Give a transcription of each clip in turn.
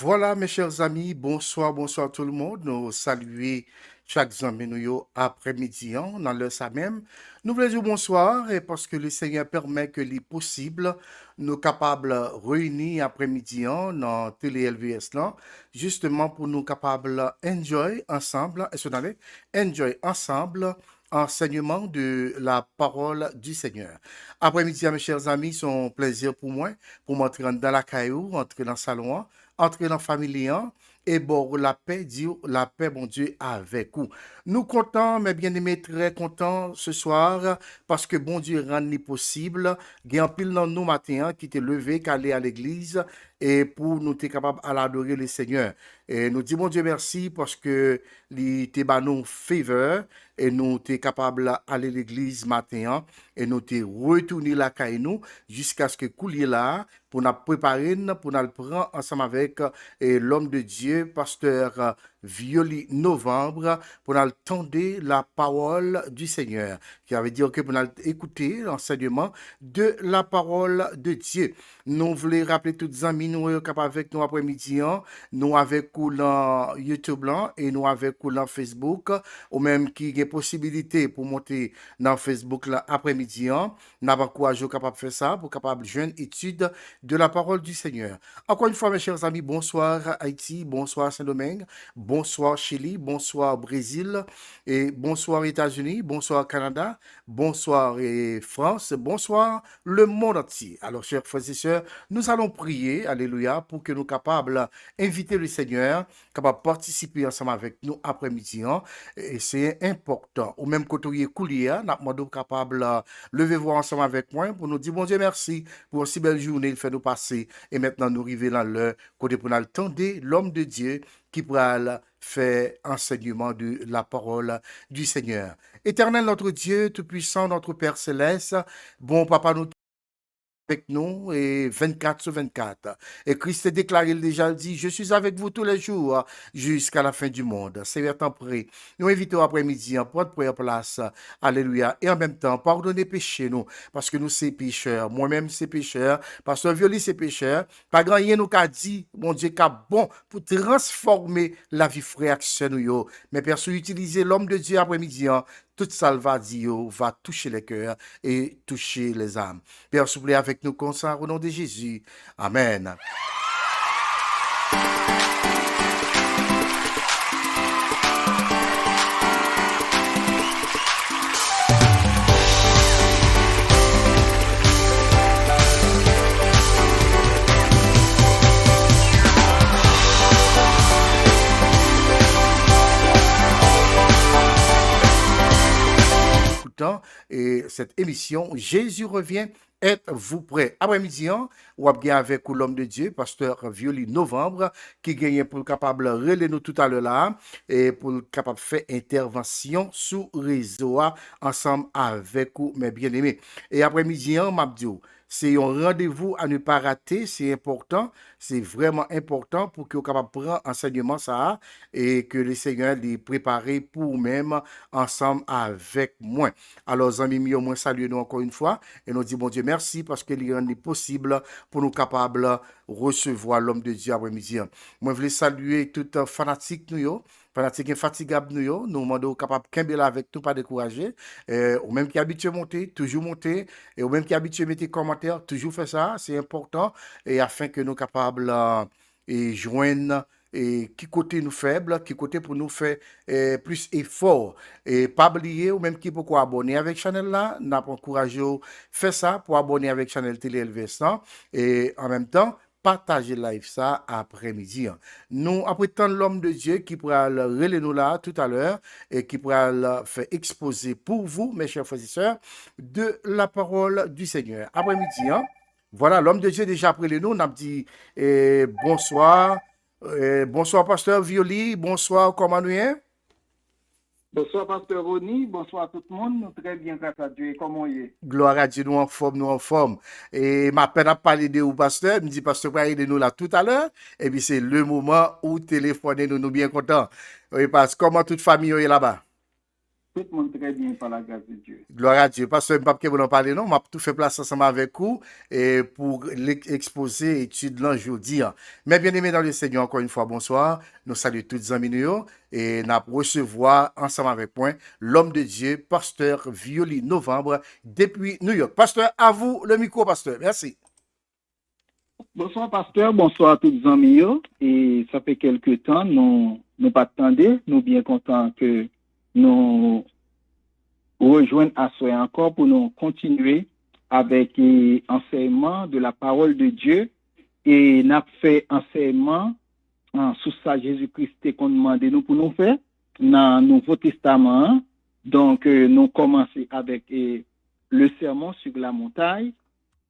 Voilà, mes chers amis, bonsoir, bonsoir tout le monde. Nous saluons chaque jour nous après-midi, dans l'heure ça même. Nous voulons dire bonsoir et parce que le Seigneur permet que les possibles nous capables réunis après-midi dans Télé LVS là, justement pour nous capables enjoy ensemble, est-ce qu'on allait? Enjoy ensemble enseignement de la parole du Seigneur. Après-midi, mes chers amis, c'est un plaisir pour moi, pour m'entrer dans la caillou, entrer dans le salon, entrer dans la famille et bon, la paix, Dieu, la paix, mon Dieu, avec vous. Nous comptons, mes bien-aimés, très contents ce soir parce que bon Dieu rend possible. Il y a un pile dans nous matin qui t'est levé, qui allait à l'église et pour nous être capable d'adorer le Seigneur. Et nous disons, bon Dieu, merci parce que il t'est nous faveur et nous t'es capable d'aller à l'église matin et nous t'es retourné la caille nous jusqu'à ce que coulier là pour nous préparer, pour nous prendre ensemble avec l'homme de Dieu, pasteur Violi Novembre, pour nous tendre la parole du Seigneur, qui avait dit que pour nous écouter l'enseignement de la parole de Dieu. Nous voulons rappeler tous les amis, nous sommes capables avec nous après-midi, nous avec nous dans YouTube là, et nous avec nous dans Facebook, ou même qui a possibilité pour monter dans Facebook là après-midi, n'a pas quoi capable de faire ça, pour capable de joindre étude de la parole du Seigneur. Encore une fois, mes chers amis, bonsoir Haïti, bonsoir Saint-Domingue, bonsoir Chili, bonsoir Brésil, et bonsoir États-Unis, bonsoir Canada, bonsoir France, bonsoir le monde entier. Alors, chers frères et sœurs, nous allons prier, alléluia, pour que nous capables d'inviter le Seigneur, capables de participer ensemble avec nous après-midi. Et c'est important. Ou même quand on est coulier, nous sommes capables de lever voir ensemble avec moi pour nous dire, bon Dieu, merci pour une si belle journée, il fait nous passer. Et maintenant, nous arrivons dans l'heure, côté pour nous attendre l'homme de Dieu qui pourra faire enseignement de la parole du Seigneur. Éternel notre Dieu, Tout-Puissant, notre Père Céleste, bon Papa, nous avec nous et 24 sur 24. Et Christ a déclaré déjà dit, je suis avec vous tous les jours jusqu'à la fin du monde. Seigneur, t'en prie. Nous invitons après-midi à prendre première place. Alléluia. Et en même temps, pardonnez péché nous, parce que nous c'est pécheurs. Moi-même c'est pécheur. Pasteur Violi c'est pécheur. Pas grand rien nous qu'a dit, mon Dieu, qu'a bon pour transformer la vie frère nous yo. Mais personne utiliser l'homme de Dieu après-midi, toute salvadio va toucher les cœurs et toucher les âmes. Père, s'il vous plaît, avec nous comme ça, au nom de Jésus. Amen. Et cette émission, Jésus revient. Êtes-vous prêts? Après-midi, ou bien avec l'homme de Dieu, pasteur Violi Novembre, qui gagne pour capable relayer nous tout à l'heure là, et pour capable faire intervention sous réseau ensemble avec vous, mes bien-aimés. Et après-midi, Mabdio, c'est un rendez-vous à ne pas rater, c'est important, c'est vraiment important pour que vous capable prendre enseignement ça et que le Seigneur les prépare pour même ensemble avec moi. Alors, amis, mieux, moi, saluez nous encore une fois et nous dit bon Dieu merci parce qu'il rend possible pour nous capables de recevoir l'homme de Dieu après-midi. Moi, je voulais saluer tout fanatique nous, fanatique infatigable nous demandons capable de avec nous, pas décourager, ou même qui est habitué à monter, toujours monter, et ou même qui est habitué à mettre des commentaires, toujours faire ça, c'est important, et afin que nous capables et joindre et qui côté nous faible, qui côté pour nous faire plus effort. Et pas oublier, ou même qui peut abonner avec Chanel là, n'a pas encouragé faire ça pour abonner avec Chanel Télé LVS. Et en même temps, partager live ça après-midi. Nous, après tant l'homme de Dieu qui pourra le relayer nous là tout à l'heure et qui pourra le faire exposer pour vous, mes chers frères et sœurs, de la parole du Seigneur. Après-midi, voilà, l'homme de Dieu déjà après nous, on a dit bonsoir. Bonsoir, pasteur Violi. Bonsoir, comment nous est? Bonsoir, pasteur Rony. Bonsoir tout le monde. Nous très bien, grâce à Dieu. Comment il est? Gloire à Dieu, nous en forme, nous en forme. Et ma peine à parler de vous, pasteur. Me dit, pasteur, va aider nous là tout à l'heure. Et puis, c'est le moment où téléphoner nous, nous bien contents. Oui, parce que comment toute famille est là-bas? Tout le monde très bien par la grâce de Dieu. Gloire à Dieu. Pasteur Mpap vous en parler, non? M'a tout fait place ensemble avec vous et pour l'exposer étude l'an jeudi. Mais bien aimé dans le Seigneur, encore une fois, bonsoir. Nous saluons tous les amis nous et nous recevoir ensemble avec moi l'homme de Dieu, pasteur Violi Novembre, depuis New York. Pasteur, à vous le micro, pasteur. Merci. Bonsoir, pasteur. Bonsoir à tous les amis. Et ça fait quelques temps, nous pas attendus. Nous bien contents que nous rejoindre à soi encore pour nous continuer avec l'enseignement de la parole de Dieu. Et nous avons fait enseignement sous ça Jésus-Christ qu'on demandé nous pour nous faire dans le Nouveau Testament. Donc, nous commençons avec le sermon sur la montagne.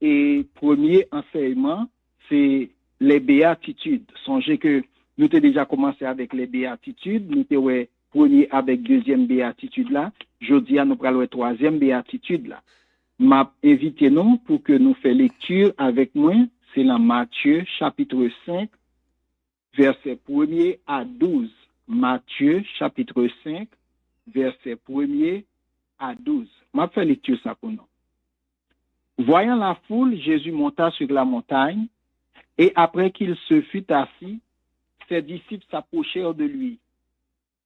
Et premier enseignement, c'est les béatitudes. Songez que nous avons déjà commencé avec les béatitudes. Nous avons premier avec deuxième béatitude là. Jeudi, nous prenons la troisième béatitude là. M'a invité nous pour que nous fassions lecture avec moi. C'est dans Matthieu chapitre 5, verset 1er à 12. Matthieu chapitre 5, verset 1er à 12. M'a fait lecture ça pour nous. Voyant la foule, Jésus monta sur la montagne, et après qu'il se fut assis, ses disciples s'approchèrent de lui.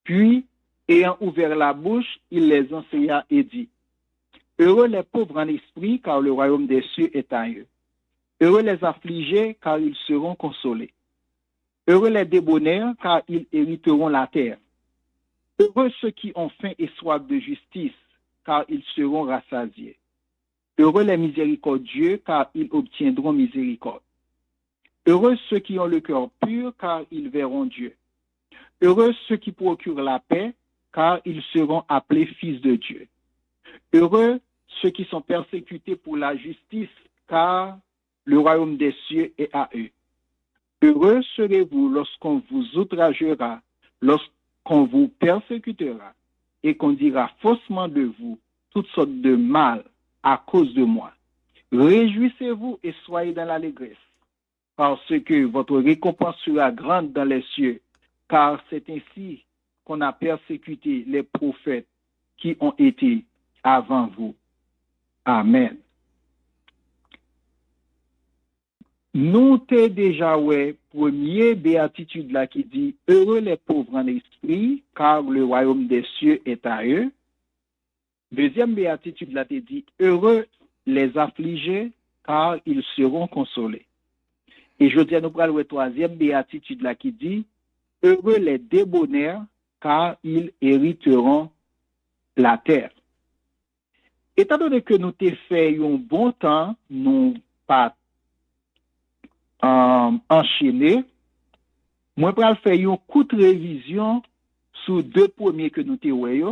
Puis, ayant ouvert la bouche, il les enseigna et dit, « Heureux les pauvres en esprit, car le royaume des cieux est à eux. Heureux les affligés, car ils seront consolés. Heureux les débonnaires, car ils hériteront la terre. Heureux ceux qui ont faim et soif de justice, car ils seront rassasiés. Heureux les miséricordieux, car ils obtiendront miséricorde. Heureux ceux qui ont le cœur pur, car ils verront Dieu. Heureux ceux qui procurent la paix, car ils seront appelés fils de Dieu. Heureux ceux qui sont persécutés pour la justice, car le royaume des cieux est à eux. Heureux serez-vous lorsqu'on vous outragera, lorsqu'on vous persécutera, et qu'on dira faussement de vous toutes sortes de mal à cause de moi. Réjouissez-vous et soyez dans l'allégresse, parce que votre récompense sera grande dans les cieux, car c'est ainsi qu'on a persécuté les prophètes qui ont été avant vous. Amen. Nous t'ai déjà premier béatitude là qui dit heureux les pauvres en esprit, car le royaume des cieux est à eux. Deuxième béatitude là te dit heureux les affligés, car ils seront consolés. Et je dis à nous prendre le troisième béatitude là qui dit heureux les débonnaires, car ils hériteront la terre. Étant donné que nous t'ai fait un bon temps, nous pas enchaîné, moi je vais faire une courte révision sur deux premiers que nous t'ai eu,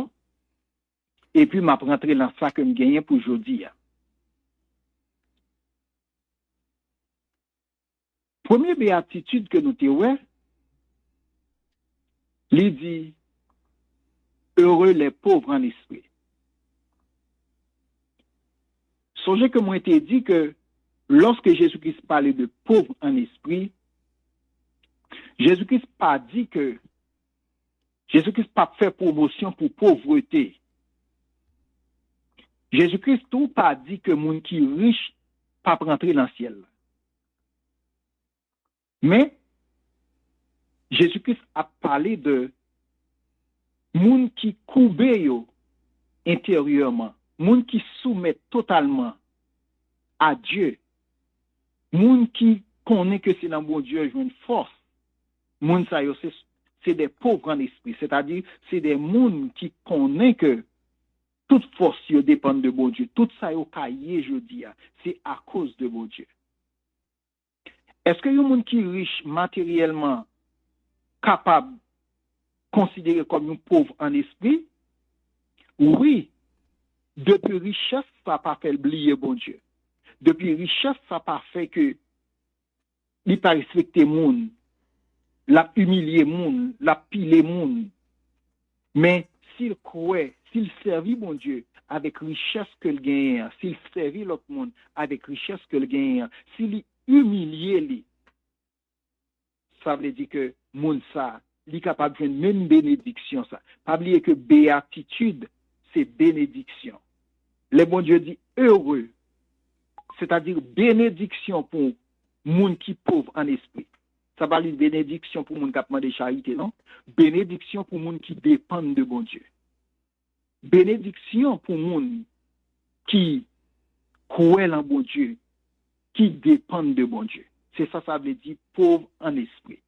et puis m'a rentrer dans ça que je gagne pour aujourd'hui. Première béatitude que nous t'ai eu, il dit heureux les pauvres en esprit. Songez que moi t'ai dit que lorsque Jésus-Christ parlait de pauvres en esprit, Jésus-Christ pas dit que Jésus-Christ pas fait promotion pour pauvreté. Jésus-Christ tout pas dit que moun qui riche pas rentrer dans le ciel. Mais Jésus-Christ a parlé de moun qui coube yo intérieurement, moun qui soumet totalement à Dieu, moun qui connaît que c'est dans bon Dieu joue une force. Moun sa yo c'est des pauvres en esprit, c'est-à-dire c'est des moun qui connaît que toute force yo dépend de bon Dieu, tout ça yo caillé je dis c'est à cause de bon Dieu. Est-ce que yon moun qui riche matériellement capable considéré comme un pauvre en esprit? Oui, depuis richesse ça pas fait oublier bon Dieu. Depuis richesse ça pas fait que il pas respecter moun, la humilier moun, la piler moun. Mais s'il croit, s'il servit bon Dieu avec richesse que le gagne, s'il servit l'autre monde avec richesse que le gagne, s'il humilier lui, ça veut dire que moun ça, il est capable de faire même bénédiction ça. Pas oublier que béatitude c'est bénédiction. Le bon Dieu dit heureux, c'est-à-dire bénédiction pour moun qui pauvre en esprit. Ça parle de bénédiction pour moun qui a demandé charité, non? Bénédiction pour moun qui dépendent de bon Dieu. Bénédiction pour moun qui croient en bon Dieu, qui dépendent de bon Dieu. C'est ça, ça veut dire pauvre en esprit.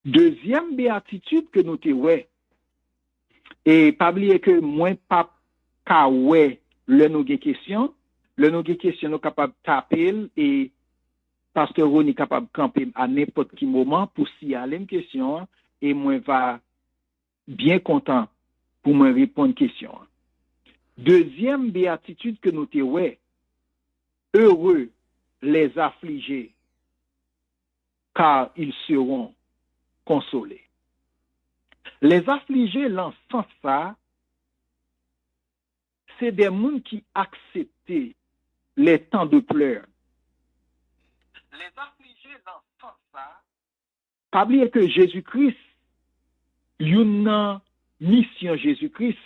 Deuxième béatitude que nous avons, et pas oublier que moins pas ka ouais le nous question, nous capable taper et pasteur Roni capable camper à n'importe quel moment pour s'y aller une question et moi va bien content pour me répondre question. Deuxième béatitude que nous avons, heureux les affligés car ils seront consolés. Les affligés, l'enfant ça, c'est des gens qui acceptent les temps de pleurs. Les affligés, l'enfant ça, pas oublier que Jésus-Christ, une mission Jésus-Christ,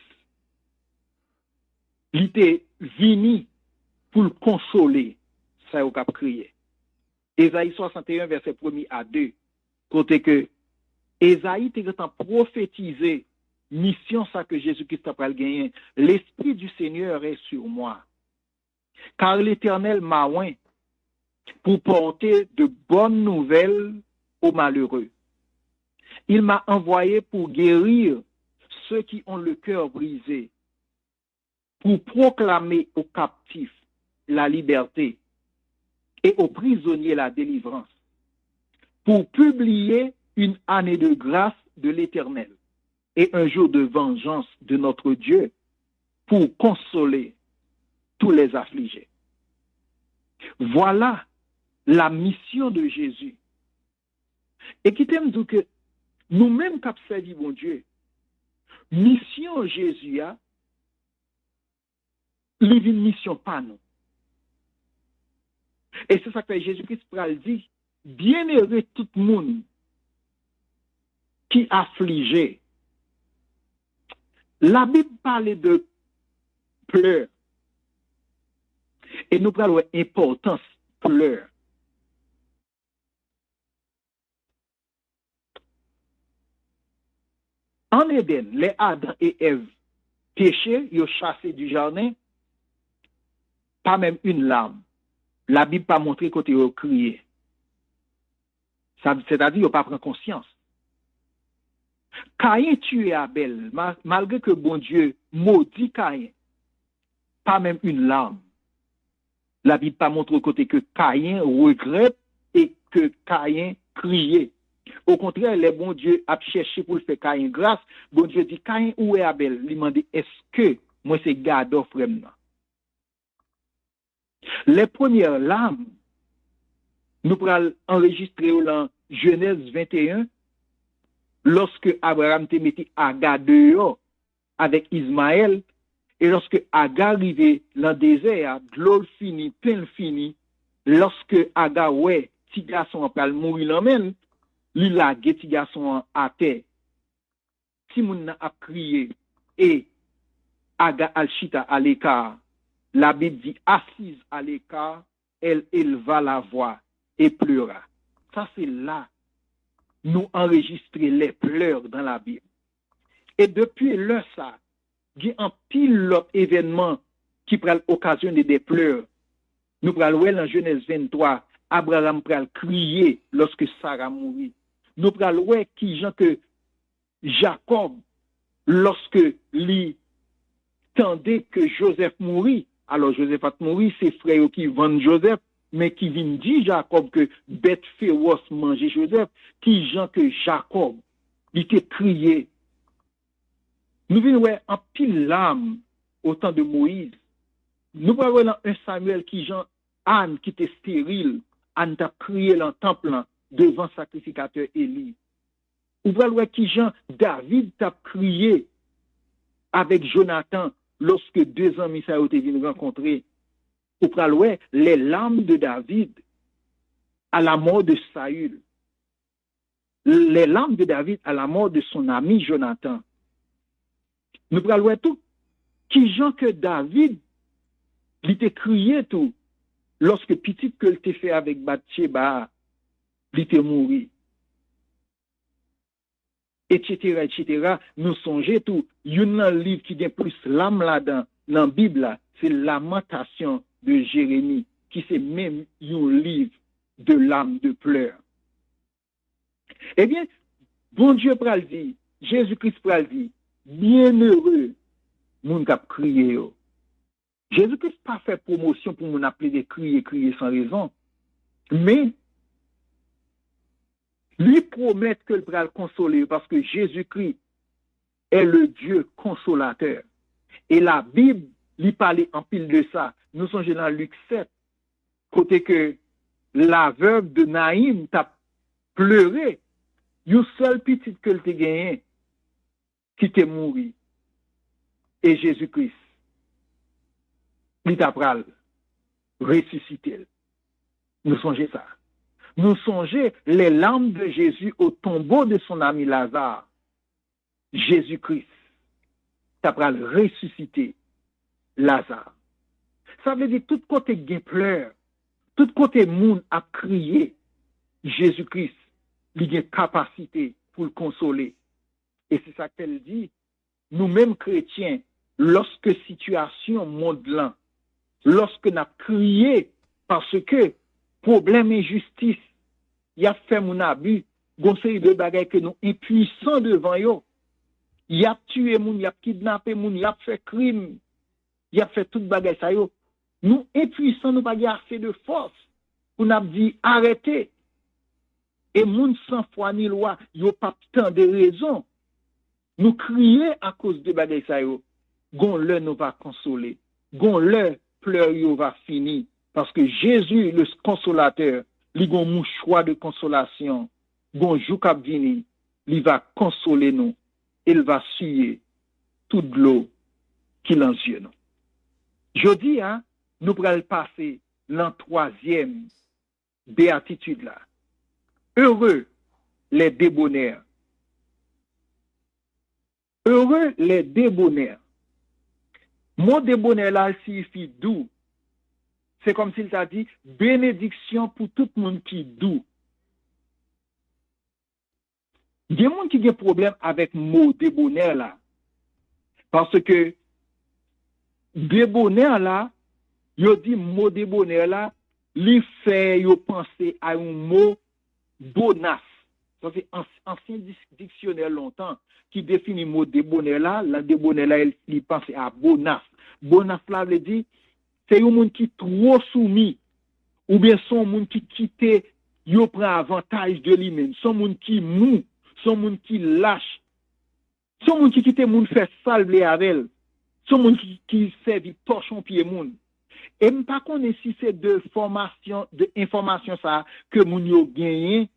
il était venu pour le consoler, ça a cap crié. Ésaïe 61, verset 1 à 2, côté que Ésaïe était prophétisé mission ça que Jésus-Christ a gagné. L'Esprit du Seigneur est sur moi. Car l'Éternel m'a oint pour porter de bonnes nouvelles aux malheureux. Il m'a envoyé pour guérir ceux qui ont le cœur brisé, pour proclamer aux captifs la liberté et aux prisonniers la délivrance, pour publier une année de grâce de l'Éternel et un jour de vengeance de notre Dieu, pour consoler tous les affligés. Voilà la mission de Jésus. Et qui t'aime dire que nous-mêmes qui servi bon Dieu, mission Jésus a, une mission pas nous. Et c'est ça que Jésus-Christ pral dit, bienheureux tout le monde qui affligé. La Bible parle de pleurs. Et nous parlons d'importance pleurs. En Éden, les Adam et Ève péché, ils ont chassé du jardin, pas même une larme. La Bible pas montré côté ils ont crié. C'est-à-dire, ils n'ont pas pris conscience. Caïn tué Abel, malgré que bon Dieu maudit Caïn, pas même une larme. La Bible pas montre côté que Caïn regrette et que Caïn criait. Au contraire, le bon Dieu a cherché pour le faire Caïn grâce. Bon Dieu dit, Caïn, où est Abel? Il m'a dit, est-ce que moi c'est garde frère? Les premières larmes, nous pourrons enregistrer dans Genèse 21, lorsque Abraham te mettait Agar dehors avec Ismaël, et lorsque Agar arrivait dans le désert, de l'eau fini, plein fini, lorsque Agar, ouais, petit garçon après mourir l'emmène, lui la petit garçon à terre. Si moun a crié, et Agar al-Chita à l'écart, la Bible dit, assise à l'écart, elle éleva la voix et pleura. Ça, c'est là, nous enregistrer les pleurs dans la Bible. Et depuis là, ça, il y a un pile d'autres événements qui prennent l'occasion de des pleurs. Nous prenons dans Genèse 23, Abraham pral crier lorsque Sarah mourit. Nous prenons qui gens que Jacob, lorsque lui tendait que Joseph mourit, alors Joseph a mouru, c'est frère qui vendent Joseph, mais qui viennent dire Jacob que bête féroce mangeait Joseph, qui gens que Jacob, il était crié. Nous venons en pile l'âme au temps de Moïse. Nous voyons dans un Samuel qui Jean Anne qui était stérile, Anne t'a crié dans le temple devant sacrificateur Élie. Ou voyons qui Jean David t'a crié avec Jonathan lorsque deux amis ça ont été venus rencontrer. Ou voyons les larmes de David à la mort de Saül. Les larmes de David à la mort de son ami Jonathan. Nous prenons tout. Qui gens que David, il était crié tout, lorsque petit que le fait avec Bathsheba, il était mort. Etc., etc. Nous songeons tout. Il y a un livre qui est plus l'âme là-dedans, dans la Bible, c'est Lamentation de Jérémie, qui c'est même un livre de l'âme de pleurs. Eh bien, bon Dieu pral dit, Jésus-Christ pral dit, bienheureux, moun kap crié. Jésus-Christ pas fait promotion pour mon appeler des crier sans raison, mais lui promet que le pral consoler parce que Jésus-Christ est le Dieu consolateur. Et la Bible lui parlait en pile de ça. Nous sommes dans Luc 7, côté que la veuve de Naïm t'a pleuré. Une seule petite que te gagné qui t'est mouru. Et Jésus-Christ, il t'a pral ressuscité. Nous songeons ça. Nous songeons les larmes de Jésus au tombeau de son ami Lazare. Jésus-Christ t'a pral ressuscité Lazare. Ça veut dire tout côté gain pleure, tout côté monde a crié. Jésus-Christ, il a une capacité pour le consoler. Et c'est ça qu'elle dit. Nous-mêmes chrétiens, lorsque situation modelante, lorsque nous avons crié parce que problème injustice, il a fait mon abus, conseil de bagaille que nous impuissants devant yo. Il a tué moun, il a kidnappé moun, il a fait crime, il a fait toute bagaille ça yo. Nous impuissants, nous pas assez de force pour nous dire arrêtez. Et moun sans foi ni loi, yo pas tant de raisons. Nous crier à cause de bagaille ça yo. Gon le nous va consoler. Gon le pleur yo va finir parce que Jésus le consolateur, li gon mouchoir de consolation. Gon jou k'ap vini, il va consoler nous. Il va suyer toute l'eau qui l'en yeux nous. Je dis, nous pourrons passer l'an troisième béatitude là. Heureux les débonnaires. Heureux les débonnaires. Mot débonnaire là signifie doux. C'est comme s'il t'a dit bénédiction pour tout le monde qui est doux. Il y a des gens qui ont des problèmes avec le mot débonnaire là. Parce que débonnaire là, yo dit mot débonnaire là, li fait yo penser à un mot bonasse. Ça c'est ancien dictionnaire longtemps qui définit le mot débonnaire là, la débonnaire là, il pense à bonasse. Bonasse là veut dire c'est un monde qui trop soumis ou bien son monde qui quitte yo prend avantage de lui-même, son monde qui mou, son monde qui lâche, son monde qui quitte monde fait salver avec elle, son monde qui servi torchon pied monde. Et m'pas connaît si c'est de information ça que moun yo gagné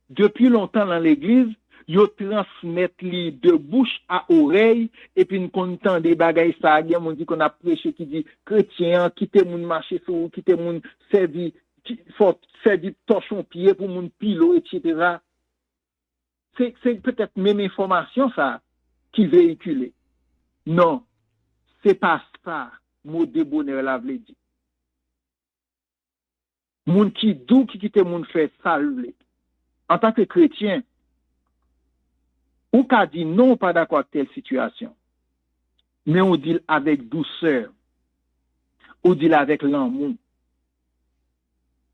depuis longtemps dans l'église, yo transmettre li de bouche à oreille et puis nous content des bagailles ça, il y a moun dit qu'on a prêché qui dit chrétien quitter moun marcher sur quitter moun servi faut servir torchon pied pour moun pilo etc. C'est peut-être même information ça qui véhiculé. Non, c'est pas ça mot de bonheur la veut dire. Moun qui dou qui quitte moun fait salver. En tant que chrétien, ou qu'a dit non pas d'accord avec telle situation. Mais on dit avec douceur. On dit avec l'amour.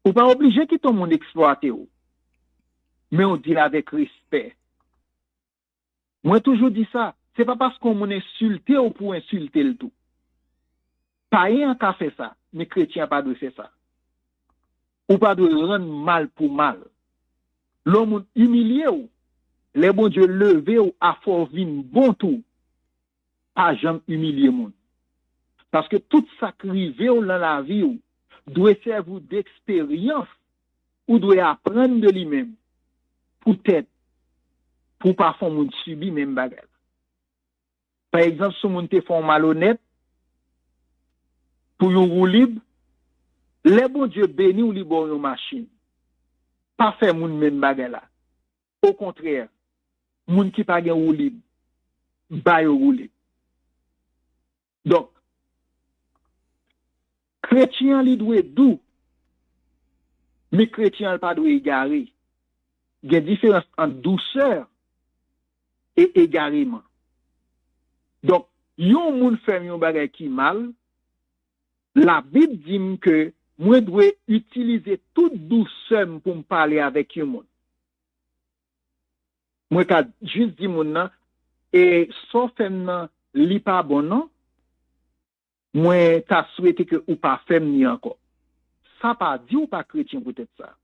Ou pas obligé que tout le monde exploite ou. Mais on dit avec respect. Moi toujours dit ça, c'est pas parce qu'on m'insulte ou pour insulter le tout. Païen qui fait ça, mais chrétien pas de faire ça. Ou pas de rendre mal pour mal. L'homme humilié ou, les bon Dieu levé ou à fort vin bon tout, pas jamais humilié moun. Parce que tout ça qui rive ou dans la vie ou, doit servir d'expérience ou doit apprendre de lui-même. Peut-être, pour pas faire moun subi même bagarre. Par exemple, si moun te font malhonnête, pour yon roue libre, les bon Dieu béni ou li bon yon machine. Pas faire moun même bagarre là. Au contraire, moun qui pa gen roue libre, ba yo roue libre. Donc, chrétien li doit doux, mais chrétien pas doit égaré. Il y a une différence entre douceur et égarement. Donc, yon moun fait yon bagay qui mal, la Bible dit que moi dois utiliser toute douceur pour me parler avec yon moun. Moi ka juste dit moun nan et sauf nan li pas bon non, moi ta souhaité que ou pas femme ni encore. Ça pas dit ou pas chrétien peut-être ça.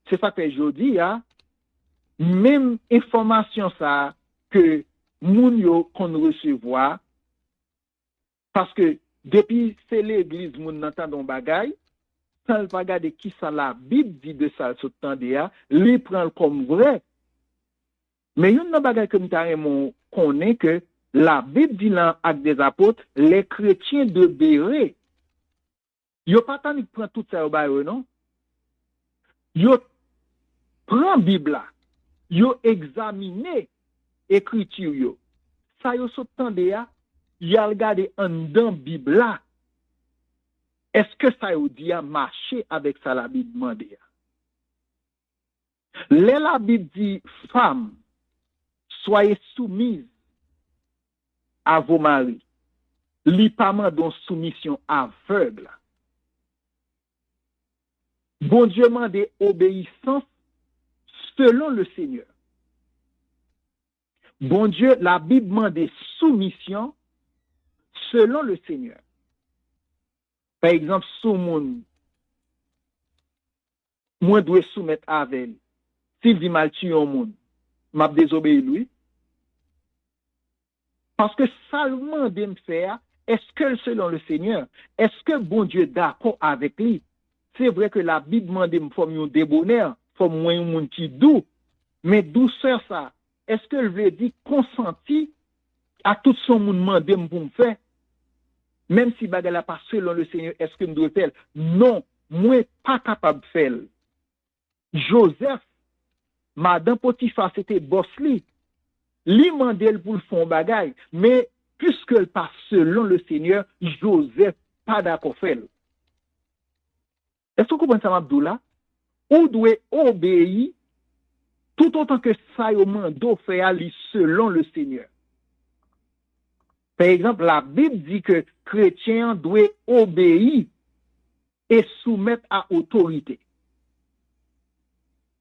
C'est ça que je dis hein, même information ça que moun yo qu'on recevoir parce que depuis c'est l'église moun n'entend don bagay, sans pas regarder qui ça la Bible dit de ça ce temps là, li prend comme vrai. Mais yon nan bagay que m'ta remon connaît que la Bible dit dans Actes des Apôtres, les chrétiens de Bérée, yo pas tant prend tout ça au bail non. Yo prend Bible là, yo examiner écriture yo. Ça yo so tande ya, y a regardé en dans Bible là. Est-ce que ça yo dit a marcher avec ça la Bible demande ya? La Bible dit femme soyez soumises à vos maris. Li pas mandon soumission aveugle. Bon Dieu mande obéissance selon le Seigneur. Bon Dieu, la Bible mande soumission selon le Seigneur. Par exemple, sous moi dois soumettre avec. S'il dit mal tu un monde, m'a désobéi lui. Parce que seulement de me faire, est-ce que selon le Seigneur, est-ce que bon Dieu est d'accord avec lui? C'est vrai que la Bible demande de me former un débonnaire, former moi un monde qui doux, mais douceur ça, est-ce que je veux dire consenti à tout son monde demandé pour me faire? Même si bagala pas selon le Seigneur, est-ce que me doit faire? Non, moi pas capable de faire. Joseph, Madame Potiphar, c'était boss li. Li mandel pour le fond bagay, mais puisque elle passe selon le Seigneur, Joseph pas d'accord faire. Est-ce que vous comprenez ça, Abdoula? Ou doit obéir tout autant que ça yo mando faire li selon le Seigneur. Par exemple, la Bible dit que chrétien doit obéir et soumettre à autorité.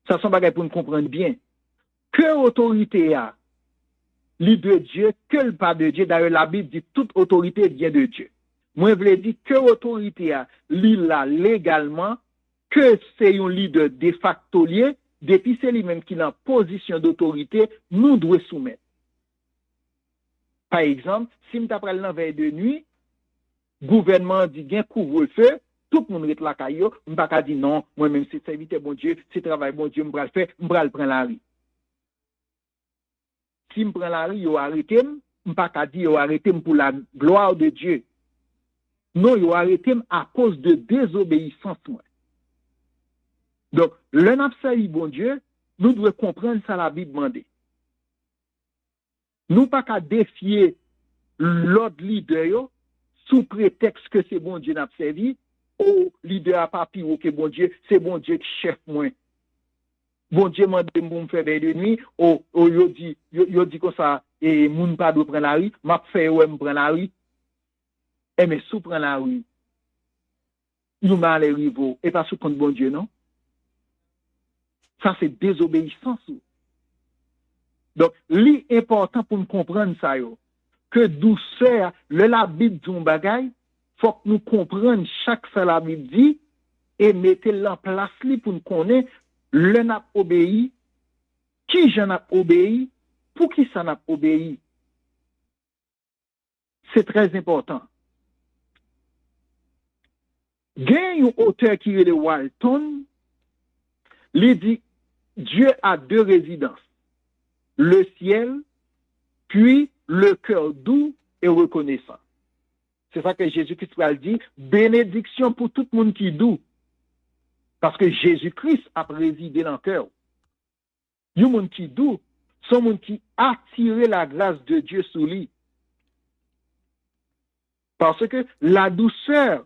Ça sont bagay pour nous comprendre bien. Que autorité a li de Dieu, que le pas de Dieu. D'ailleurs, la Bible dit toute autorité vient de Dieu. Moi, je voulais dire que autorité a li là légalement, que c'est un leader de facto lié, depuis c'est lui-même qui est en position d'autorité, nous devons soumettre. Par exemple, si nous t'apprenons la veille de nuit, gouvernement dit gain couvre-feu, tout le monde est là caillou, on pas dire non, moi-même c'est serviteur bon Dieu, c'est travail bon Dieu, m'bral faire, m'bral prendre la rue. Si m'prend la rue, yo arrêté, m'pas dire yo arrêté pour la gloire de Dieu. Non, yo arrêté à cause de désobéissance moi. Donc, le n'a bon Dieu, nous devons comprendre ça la Bible demande. Nous pas qu'à défier l'autre leader yo, sous prétexte que c'est bon Dieu n'a servi, ou leader a pas pire que bon Dieu, c'est bon Dieu qui chef moi. Bon Dieu m'a dit pour me faire de nuit, ou yo dit comme ça, et moun pas de prendre la rue, m'a fait ouais me prendre la rue. Et mais sous prendre la rue. Nous m'a les rivaux, et pas sous contre bon Dieu non. Ça c'est désobéissance. Donc, l'important pour nous comprendre ça yo, que douceur, la Bible dit un bagay, faut que nous comprenions chaque fois la Bible dit et mettez-le en place pour nous connaître le n'a obéi, qui j'en a obéi, pour qui ça n'a obéi. C'est très important. Il y a un auteur qui est le Walton, il dit Dieu a deux résidences, le ciel, puis le cœur doux et reconnaissant. C'est ça que Jésus-Christ a dit, bénédiction pour tout le monde qui est doux. Parce que Jésus-Christ a résidé dans le cœur. Il y a des gens qui doux, sont des gens qui attirent la grâce de Dieu sur lui. Parce que la douceur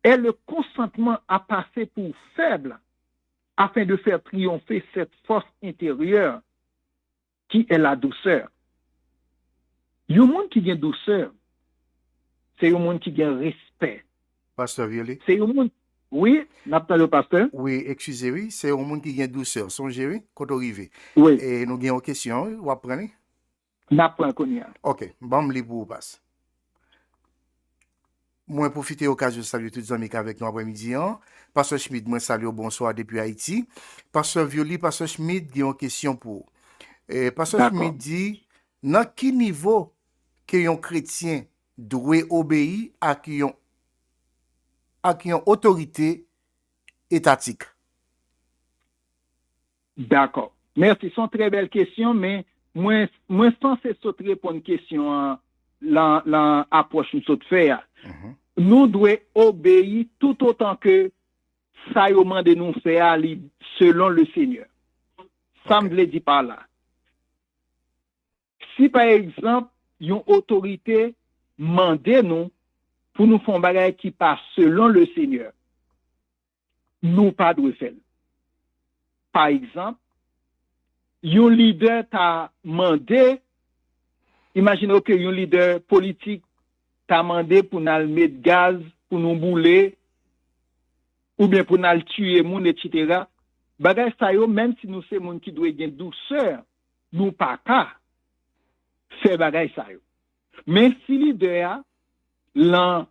est le consentement à passer pour faible afin de faire triompher cette force intérieure qui est la douceur. Le monde qui a douceur, c'est le monde qui a respect. Pasteur Violi. C'est le monde. Oui, n'attends le pasteur. Oui, excusez-moi, c'est un monde qui a douceur. Songez, oui, quand on arrive. Oui, Et nous avons une question, vous apprenez? n'apprends qu'on y a. Ok, bon, me pour vous passe. Moi, profiter de l'occasion de saluer tous les amis avec nous après-midi. Pasteur Schmidt, moi, salut, bonsoir depuis Haïti. Pasteur Violi, Pasteur Schmidt, il y a une question pour. Et Pasteur Schmidt dit, dans quel niveau que un chrétien doit obéir à qui ont autorité étatique? D'accord. Merci. C'est une très belle question, mais moi, censé sauter pour une question, l'approche nous saute faire. Nous devons obéir tout autant que ça demande de nous faire selon le Seigneur. Ça me le dit par là. Si par exemple, une autorité demande nous pour nous faire un bagage qui passe selon le Seigneur, nous pas de faire. Par exemple, un leader t'a demandé, imaginez que un leader politique t'a demandé pour nous mettre gaz, pour nous bouler, ou bien pour nous tuer, etc. Bagay sa yo, même si nous sommes moun qui doit gen douceur, nous pas qu'à faire bagay sa yo. Mais si leader l'en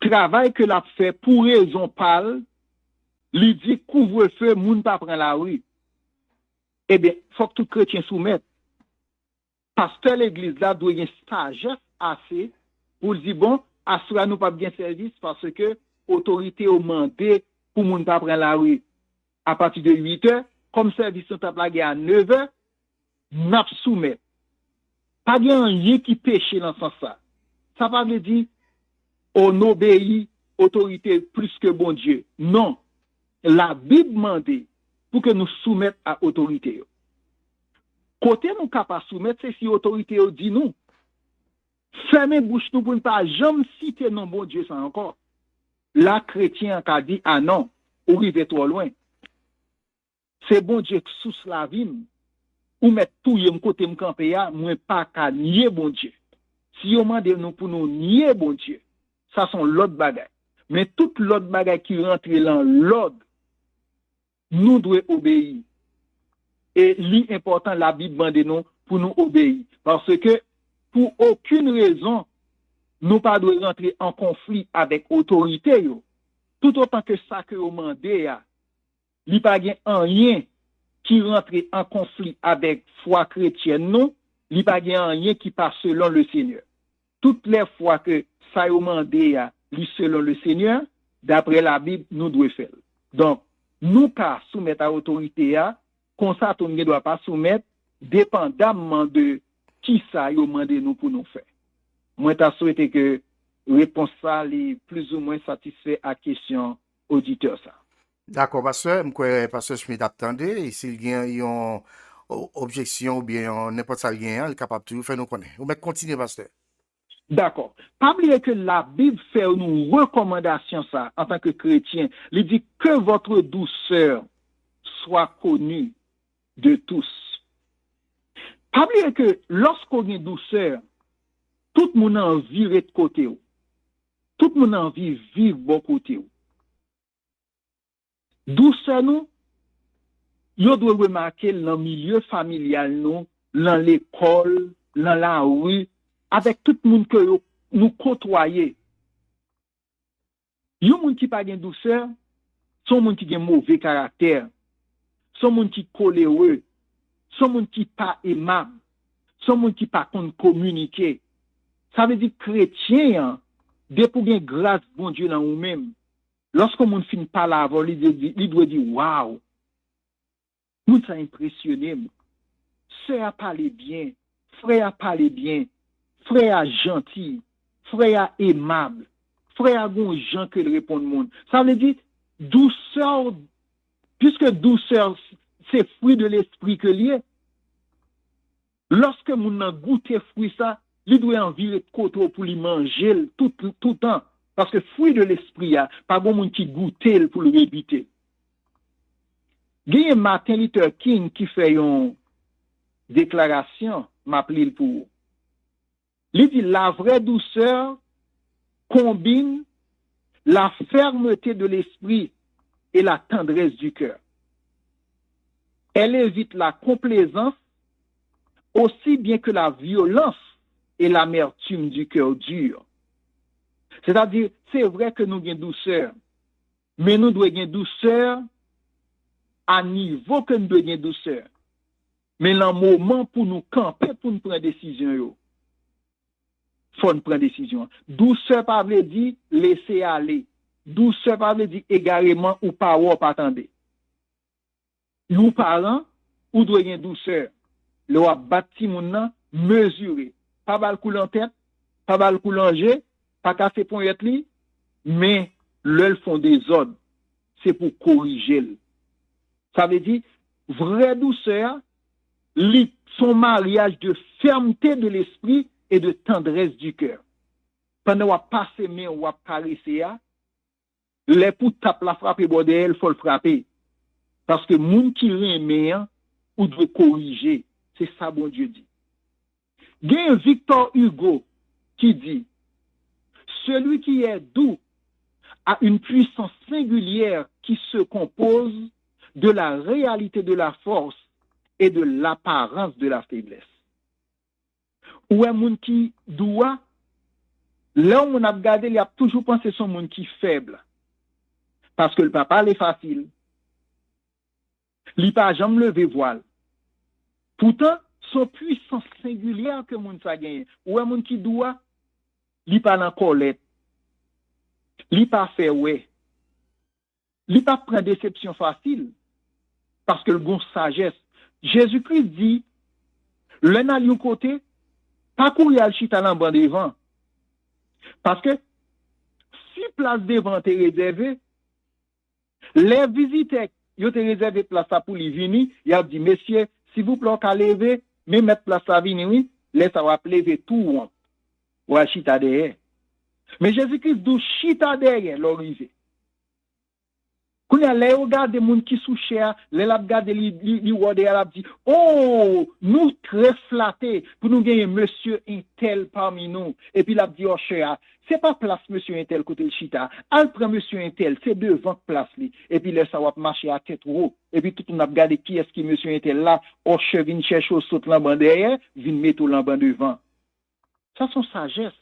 travail que l'a fait pour raison pâle, lui dit couvre-feu, moun pas prend la rue. Eh bien, faut que tout chrétien soumette. Pasteur l'église là doit une sagesse assez pour dire bon, assura nous pas bien service parce que autorité au mandé pour moun pas prendre la rue à partir de 8 heures, comme service sont plagué à 9 heures, n'a soumettre. Pas bien rien qui péche dans ce sens ça. Ça pas veut dire on obéit autorité plus que bon Dieu. Non. La Bible demande pour que nous soumettions à autorité. Côté nous capable soumettre, c'est si autorité dit nous. Fermez bouche nous pour ne pas jamais citer non bon Dieu ça encore. La chrétien a dit ah non, ou rive trop loin. C'est bon Dieu qui sous la vie ou mettre tout yem côté me camper ya, moi pas qu'à nier bon Dieu. Si on demande nous pour nous nier bon Dieu, ça sont l'autre bagaille. Mais toute l'autre bagaille qui rentre dans l'ordre, nous devons obéir. Et l'important, la Bible demande nous pour nous obéir. Parce que, pour aucune raison, nous pas devons rentrer en conflit avec autorité. Yo. Tout autant que ça que vous demandez, il n'y a pas rien qui rentre en conflit avec foi chrétienne, non. Il n'y a pas rien qui passe selon le Seigneur. Toutes les fois que ça vous demandez, selon le Seigneur, d'après la Bible, nous devons faire. Donc, nous pas soumettre à l'autorité, comme ça, on ne doit pas soumettre, dépendamment de qui ça vous demande nous pour nous faire. Moi, je souhaite que la réponse ça est plus ou moins satisfait à la question auditeur. Ça. D'accord, pasteur, pasteur Schmidt attendait, et s'il y a une objection ou bien n'importe quoi, il est capable de faire nous connaître. Vous mettez continuer, pasteur. D'accord. Pas oublier que la Bible fait une recommandation ça en tant que chrétien. Il dit que votre douceur soit connue de tous. Pas oublier que lorsqu'on a douceur, tout le monde a envie de côté. Tout le monde a envie de vivre bon côté. Douceur nous, nous devons remarquer dans le milieu familial nous, dans l'école, dans la rue, avec tout le monde que nous côtoyons. Yon moun qui pas gen douceur, son moun qui gen mauvais caractère, son moun qui coléreux, son moun qui pas aimable, son moun qui pas communiquer. Ça veut dire chrétien, dès pour gen grâce bon Dieu dans vous-même. Lorsqu'on moun fin parler avant, il doit dire waouh. Nous ça impressionné. Sœur a parlé bien, frère a parlé bien. Frère gentil, frère aimable, frère bon gens que répond le monde. Ça veut dire douceur, puisque douceur c'est fruit de l'esprit que lié. Lorsque moun nan goûté fruit ça, il doit envirer de côté pour lui manger tout le temps. Parce que fruit de l'esprit, pas bon monde qui goûte pour le répéter. Il y a Martin Luther King qui fait une déclaration, m'appelle pour. Il dit la vraie douceur combine la fermeté de l'esprit et la tendresse du cœur. Elle évite la complaisance aussi bien que la violence et l'amertume du cœur dur. C'est-à-dire, c'est vrai que nous avons douceur, mais nous devons avoir douceur à niveau que nous devons avoir douceur. Mais le moment pour nous camper, pour nous prendre décision, il faut nous prendre décision. Douceur, pas veut dire laisser aller. Douceur, pas veut dire égarément ou pas ou pas attendre. Nous parents, ou doit avoir douceur. Le wa bâti moun nan mesurer. Pas bal kou en tête, pas bal kou l'enjeu, pas casser point li, mais le font des ordres. C'est pour corriger. Ça veut dire vraie douceur, son mariage de fermeté de l'esprit et de tendresse du cœur. Pendant qu'on passe main ou caresser, les pour tape la frapper bordel, faut le frapper. Parce que moun qui remet ou doit corriger, c'est ça bon Dieu dit. Il y a Victor Hugo qui dit celui qui est doux a une puissance singulière qui se compose de la réalité de la force et de l'apparence de la faiblesse. Ou un monde qui doit, là où on a regardé, il a toujours pensé son monde qui est faible. Parce que le papa est facile. Il n'a pas jamais levé voile. Pourtant, son puissance singulière que monde ça gagne. Ou un monde qui doit, il pas en colère. Il pas fait ouais. Il pas prend déception facile. Parce que le bon sagesse. Jésus-Christ dit, l'un à l'un côté, pas courir à chita dans le devant. Parce que si place devant est réservée, les visiteurs, ils ont réservé place pour les venir, ils ont dit, messieurs, si vous plaît, qu'à lever, mais mettre place à venir, oui, laissez va lever tout, ou à chita derrière. Mais Jésus-Christ dit, chita derrière, l'arrivée. Quand il y a regarde des gens qui sont chers, les regarde les word et dit oh, nous très flattés pour nous gagner monsieur Intel parmi nous. Et puis il dit oh cher, c'est pas place monsieur Intel côté le chita. Al prend monsieur Intel, c'est devant place li. Et puis laisse ça va marcher à tête haute. Et puis tout on a regardé qui est-ce qui monsieur Intel là, oh cher vient chercher au saute l'en derrière, vient mettre l'en devant. Ça son sagesse.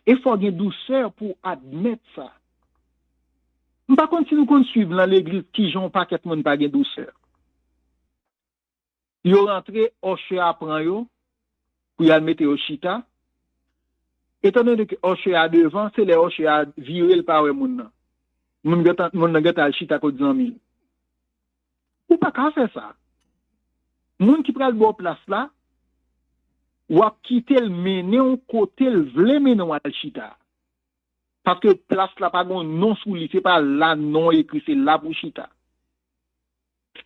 Il faut une douceur pour admettre ça. Par contre, si nous suivons dans l'église qui j'ont pas qu'être monde pas de douceur. Yo rentré au chien apprend yo pour y aller mettre au chita. Étant donné que au chien devant, c'est les au chien virer le par moun nan. Moun nan gata chita ko 10 000. Ou pas qu'à faire ça. Moun qui pral bon place là, ou a quitter le mener au côté le vle mener au chita. Parce que place là pas non sous lui, c'est pas là non écrit, c'est là pour chita.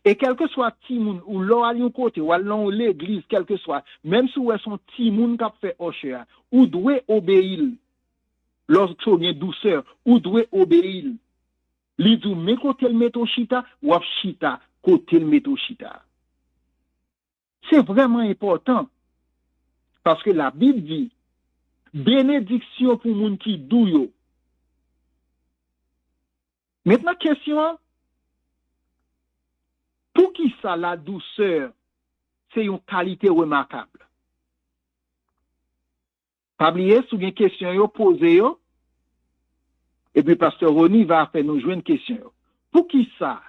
Et quel que soit Timoun ou l'on à un côté ou à l'église, quel que soit, même si est son Timoun qui a fait Oshéa, ou doit obéir, lorsqu'on a douceur, ou doit obéir. Li dou mais côté le méto chita, ou à chita, côté le méto chita. C'est vraiment important. Parce que la Bible dit, bénédiction pour moun qui douyo. Maintenant, question, pour qui ça, la douceur, c'est une qualité remarquable? Pas oublier, sous une question yo posée yo, et puis pasteur Roni va faire nous jouer une question. Pour qui ça,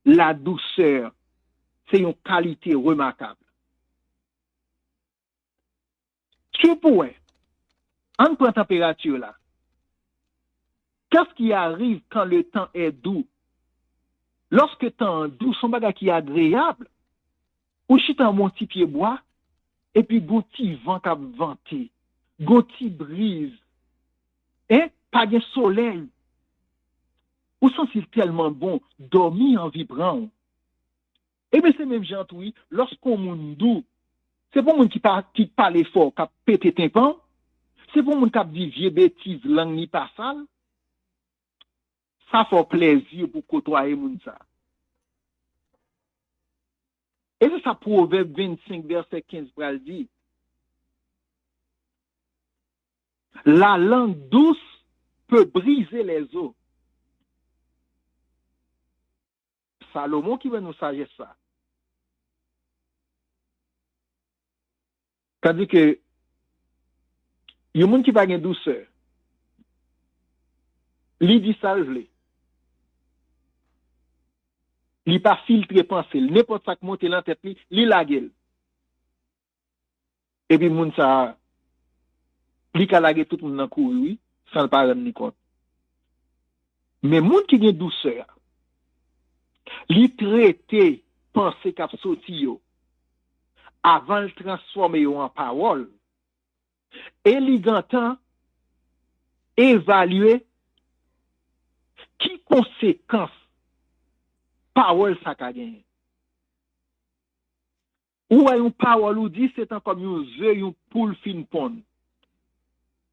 la douceur, c'est une qualité remarquable? Tu pourrais, en prend température là, qu'est-ce qui arrive quand le temps est doux? Lorsque le temps est doux, son bagage qui est agréable, ou chita un petit pied bois, et puis goutti vent qui a venté, goutti brise, et pas de soleil. Ou sent-il tellement bon, dormir en vibrant? Et bien c'est même gentil, lorsqu'on moun doux, C'est pour moun qui parle fort, qui pété tympan. C'est pour moun qui dit vieux bêtises, langue ni pas sale. Ça fait plaisir pour côtoyer moun ça. Et c'est ça Proverbe 25, verset 15 pour le dire. La langue douce peut briser les os. Salomon qui veut nous sagesse ça. C'est-à-dire que il y a des gens qui va gagner douceur. Li dit ça vle. Li pas filtré penser, n'importe ça qui monte dans tête li la gueule. Et puis moun ça li ka lage tout moun nan kou oui, sans pas rendre ni compte. Mais moun qui gagne douceur, li traité penser k'ap sorti yo avant le transformer en parole. Et li gantan évaluer qui conséquence parole ça ka gagné. Ou une parole ou dit c'est comme un œuf une poule fin pond.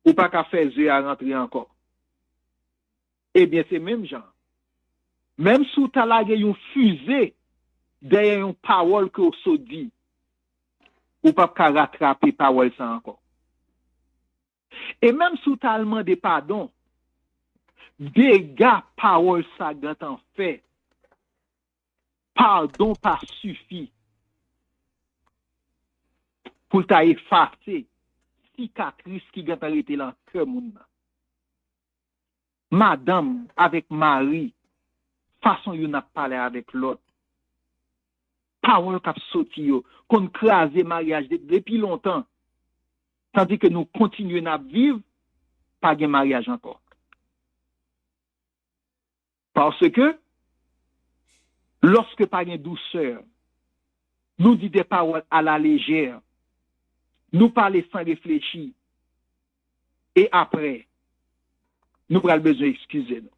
Ou pas qu'à faire œuf à rentrer encore. Eh bien c'est même genre. Même si tu as lagé une fusée derrière une parole que vous dit, ou pas qu'à rattraper parole ça encore. Et même si tu as demandé pardon, dégâts parole ça en fait. Pardon pas suffit pour t'a effacer cicatrice qui gâte arrêté dans cœur moun. Madame avec Marie, façon yon a parlé avec l'autre. Parole k'ap sorti yo, qu'on crase mariage depuis longtemps. Tandis que nous continuons à vivre, pas de mariage encore. Parce que, lorsque pas de douceur, nous dit des paroles à la légère, nous parler sans réfléchir, et après, nous avons besoin d'excuser nous.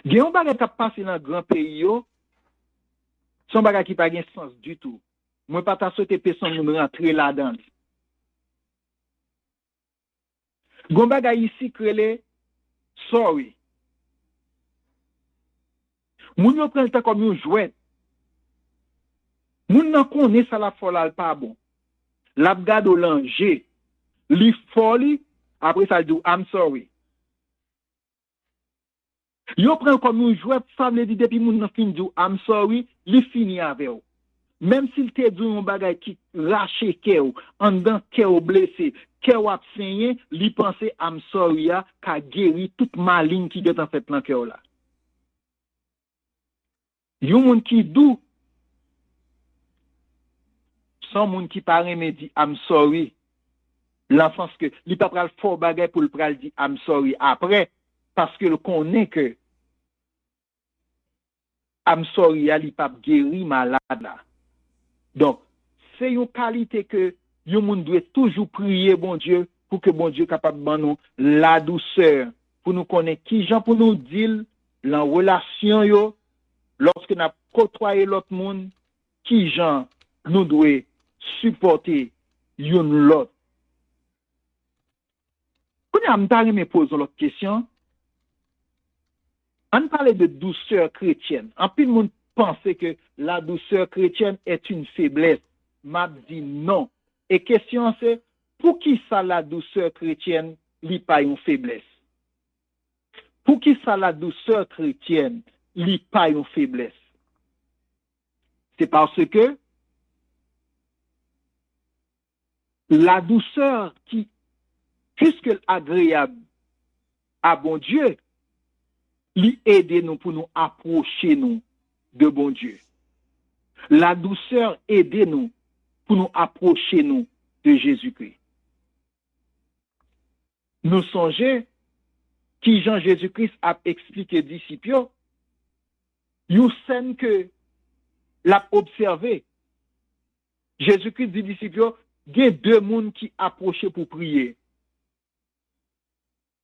Il y a un bagage qui a passé dans le grand pays, son bagage qui n'a pas de sens du tout. Moi, pas ta sauter personne nous rentrer là-dedans. Gon bagay ici krele sorry. Moun yo prend ta comme un jouet. Moun nan connaît ça la folle pas bon. La gado langer, li folie, après ça dit I'm sorry. Yo prend comme un jouet, ça veut dire depuis moun nan fin dit I'm sorry, li fini avec ou. Même s'il te dit un bagay qui rache kèw, en dan kèw blessé, kèw ap saigné, li pense I'm sorry ya, ka guéri toute maligne qui est en fait dans kèw là. Yon moun qui dou, son moun qui parle me dit I'm sorry. L'enfant que li pa pral fort bagay pour le pral dit I'm sorry après parce que le connaît que I'm sorry ya li pa guéri malade là. Donc, c'est une qualité que yon moun doit toujours prier bon Dieu pour que bon Dieu capable de nous la douceur pour nous connaître qui gens pour nous dire la relation yo lorsque n'a côtoyer l'autre monde qui gens nous doit supporter yon l'autre. Quand on a me poser l'autre question, on parle de douceur chrétienne. En plus, monde pense que la douceur chrétienne est une faiblesse. M'a dit non. Et question c'est, pour qui ça la douceur chrétienne n'est pas une faiblesse? Pour qui ça la douceur chrétienne n'est pas une faiblesse? C'est parce que la douceur qui, puisque agréable à bon Dieu, lui aide nous pour nous approcher nous de bon Dieu. La douceur aide nous pour nous approcher nous de Jésus-Christ. Nous songeons qui Jean Jésus-Christ a expliqué disciples, une scène que l'a observé. Jésus-Christ dit disciples, il y a deux personnes qui approchaient pour prier.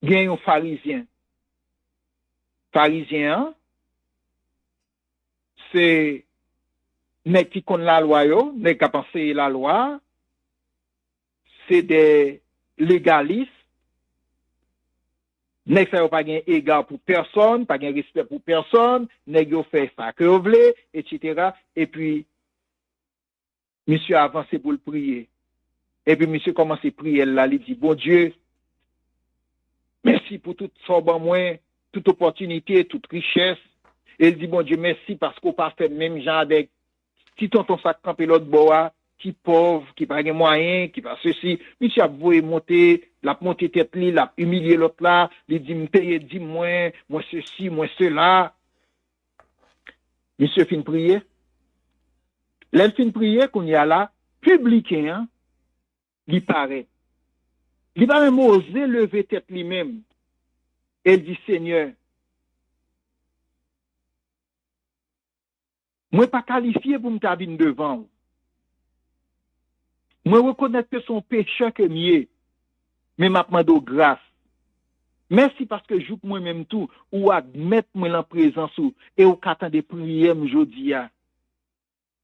Il y a un pharisien. Pharisien, c'est nèg qui connaît la loi yo, nèg qui penser la loi, c'est des légalistes. Nèg ça yo pas gen égard pour personne, pas gen respect pour personne, nèg yo fait ça que yo vle, etc. Et puis monsieur avancé pour le prier. Et puis monsieur commence à prier là, il dit bon Dieu, merci pour toute sorte moi, toute opportunité, toute richesse. Et il dit bon Dieu, merci parce qu'on pas fait même genre avec si tonton ça camper l'autre bois, qui pauvre, qui pas gen moyen, qui pas ceci, monsieur a voué monter, la monter tête li, la humilier l'autre là, il dit me payer 10 moins, moi ceci, moi cela. Monsieur fin prier. L'elle fin prier qu'on y a là, publicain, il paraît. Il va même oser lever tête lui-même. Elle dit Seigneur, moi pas qualifié pour me tabine devant. Moi reconnais que son péché que mieux, mais m'a demandé grâce. Merci parce que joue moi-même tout, ou admettre moi en présence ou, et ou qu'attendre prier aujourd'hui.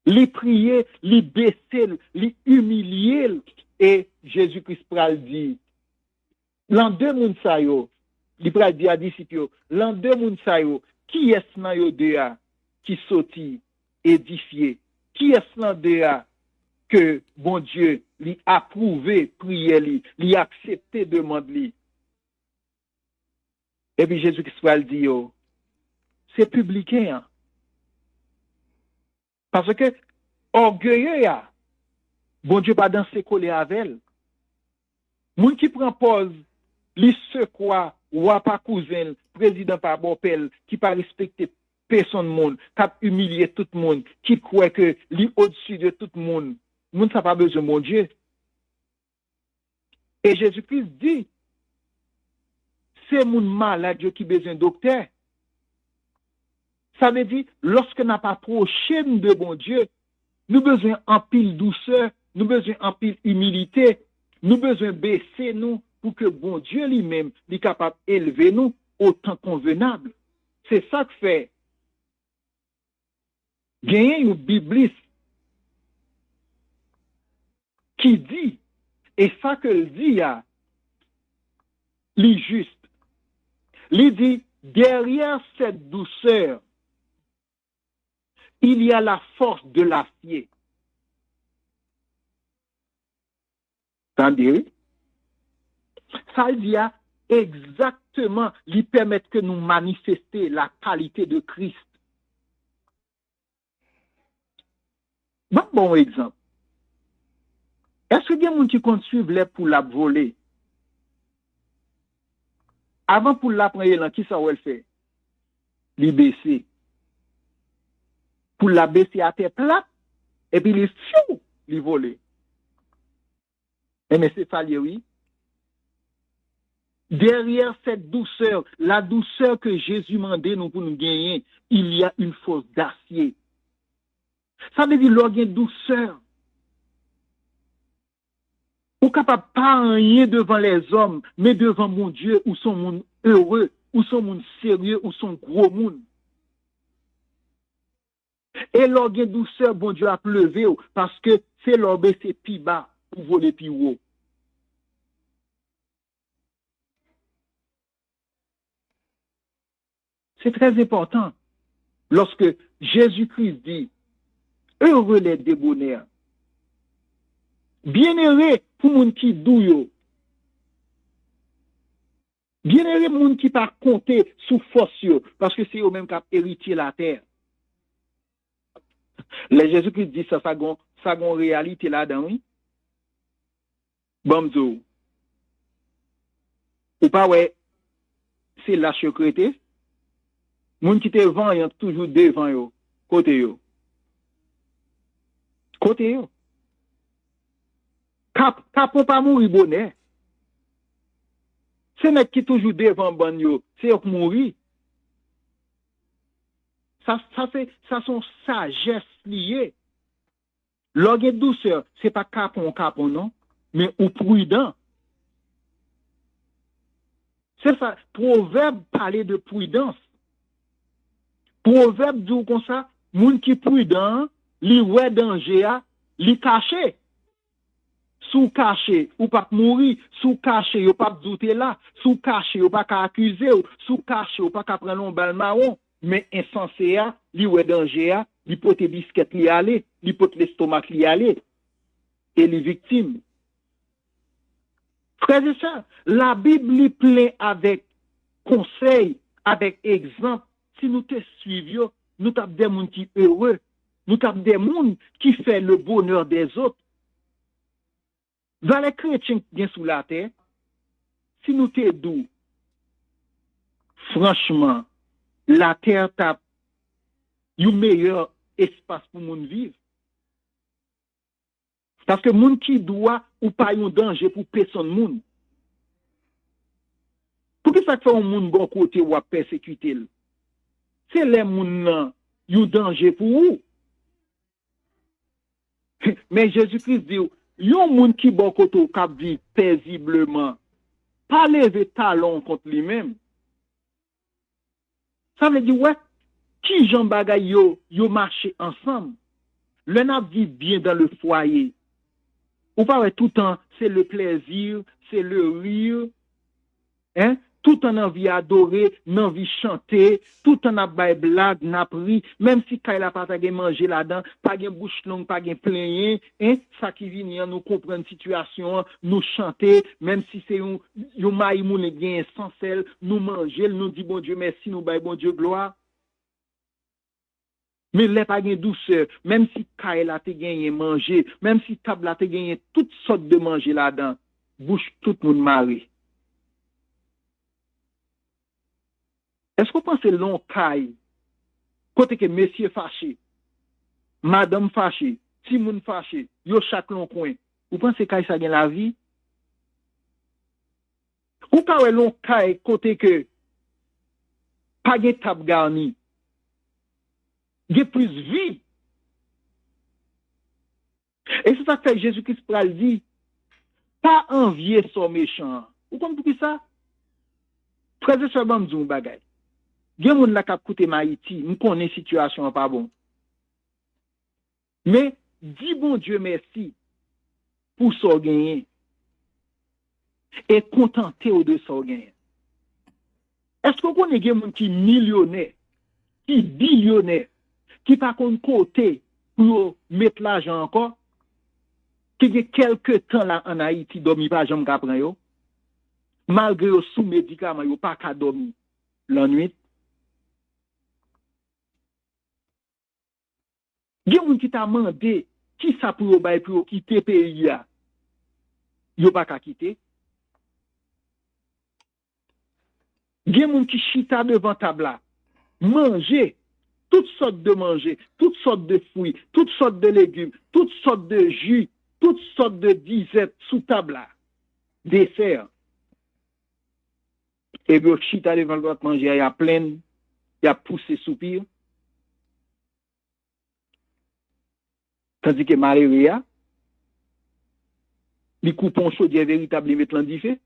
Li prier, li baisser, li humilier, et Jésus-Christ pral dit, l'an deux moun sa yo, li pral dit à disciples yo, l'an deux moun sa yo, qui est nan yo de a, qui sorti, édifié, qui est nan de a, que bon Dieu li approuvé prier li accepté demande li. Et puis Jésus-Christ pral dit yo, c'est publicain. Hein? Parce que orgueilleux ya, bon Dieu pas danser coller avec elle. Moun qui prend pause, li se quoi, ou pas cousin, président par bopel, qui pas respecter personne monde, qui humilier tout le monde, qui croit que li au-dessus de tout le monde. Moun ça pas besoin mon Dieu. Et Jésus-Christ dit, c'est moun malade qui besoin docteur. Ça veut dire, lorsque n'a pas approché de bon Dieu, nous besoin en pile douceur, nous besoin en pile humilité, nous besoin baisser nous pour que bon Dieu lui-même est capable d'élever nous au temps convenable. C'est ça que fait. Gagner une bibliste qui dit, et ça que le dit, il juste. Il dit, derrière cette douceur, il y a la force de l'acier. Entendez? Ça dit exactement, lui permettre que nous manifester la qualité de Christ. Bon exemple. Est-ce que il y a des gens qui comptent suivre les pour la voler? Avant pour la prendre, qui ça va le faire? Li baisser. Pour la baisser à terre plate, et puis les voler. Mais c'est fallait, oui. Derrière cette douceur, la douceur que Jésus mandait nous pour nous gagner, il y a une force d'acier. Ça veut dire qu'il y a une douceur. Ou capable pas rien devant les hommes, mais devant mon Dieu, ou son monde heureux, ou son monde sérieux, ou son gros monde. Et l'orgue douceur, bon Dieu a pleuvé, parce que c'est l'orgue c'est plus bas pour voler plus haut. C'est très important. Lorsque Jésus-Christ dit, heureux les débonnaires, bien-aimé pour moun qui douyo, bien-aimé moun qui pas compter sous force, parce que c'est eux même qui ont hérité la terre. Le Jésus-Christ dit ça gon réalité là-dedans, oui. Bamzo. Ou pas, ouais, c'est la secrétaire. Moun qui te vend, y a toujours devant yo, côté yo. Côté yo. Capon pas mourir bonnet. C'est mec qui toujours devant ban yo, c'est yo mourir. Ça son sagesse liée. L'orgue douceur, c'est pas capon non, mais ou prudent. C'est ça, proverbe parler de prudence. Proverbe dit comme ça, moun qui prudent, li wè danger a, li caché. Sous caché, ou pas mourir, sous caché, ou pas douter là, sous caché, ou pas accuser, sous caché, ou pas prendre un bal marron, mais insensé a, li wè danger a, li pote biscuit li aller, li pote l'estomac li aller, et les victimes. Frères et sœurs, la Bible li plein avec conseils, avec exemple. Si nous te suivions, nous avons des gens qui sont heureux, nous avons des gens qui font le bonheur des autres. Dans les chrétiens qui sont sous la terre, si nous te doux, franchement, la terre tape un meilleur espace pour nous vivre. Parce que moun qui doit ou pas un danger pour personne moun. Pour que ça fait un moun bon côté ou à persécuter? C'est les moun nan un danger pour vous. Mais Jésus-Christ dit, yon moun qui bon côté cap vivre paisiblement, pas lever talon contre lui-même. Ça veut dire ouais, qui Jean bagay yo marché ensemble. Le n'a vivre bien dans le foyer. Ou pas tout le temps, c'est le plaisir, c'est le rire, hein? Tout en envie adorer, envie chanter, tout en a bay blague, n'a pris, même si quand il a pas manger là-dedans, pas de bouche longue, pas de plein, hein? Ça qui vient nous comprendre situation, nous chanter, même si c'est un maïmoun bien sans sel, nous manger, nous dit bon Dieu merci, nous bay bon Dieu gloire. Mais les pas de douceur, même si Kael a te gagné manger, même si table a te gagné toutes sortes de manger là-dedans, bouche tout le monde marre. Est-ce que vous pensez long Kael, côté que monsieur fâché, madame fâché, si moun fâché, yo chaque long coin, vous pensez Kael ça gagne la vie? Ou pas long Kael côté que pas de table garni? Il y a plus vie. Et c'est ça que Jésus-Christ pral dit, pas envier son méchant. Vous comprenez ça? Très seulement m'dou bagay. Gen moun la k'ap koute Haïti, nous connaît situation pas bon. Mais dis bon Dieu merci pour son gagner et contenté de son gagner. Est-ce qu'on connaît gen moun qui millionnaire, qui billionnaire, qui pas qu'on côté pour mettre l'argent encore, qui y a quelques temps là en Haïti dormi pas jamais capran yo, malgré yo sous médicament yo pas ka dormi la nuit. Gen moun qui t'a mandé qui ça pour yo bay pour yo quitter pays ya, yo pas ka quitter. Gen moun qui chita devant table manger toutes sortes de manger, toutes sortes de fruits, toutes sortes de légumes, toutes sortes de jus, toutes sortes de disettes sous table là, dessert. Et bien, chita devant le manger, il y a plein, il y a poussé soupir. Tandis que Maria, les coupons chauds, il y a véritable, ils mettent l'endifé.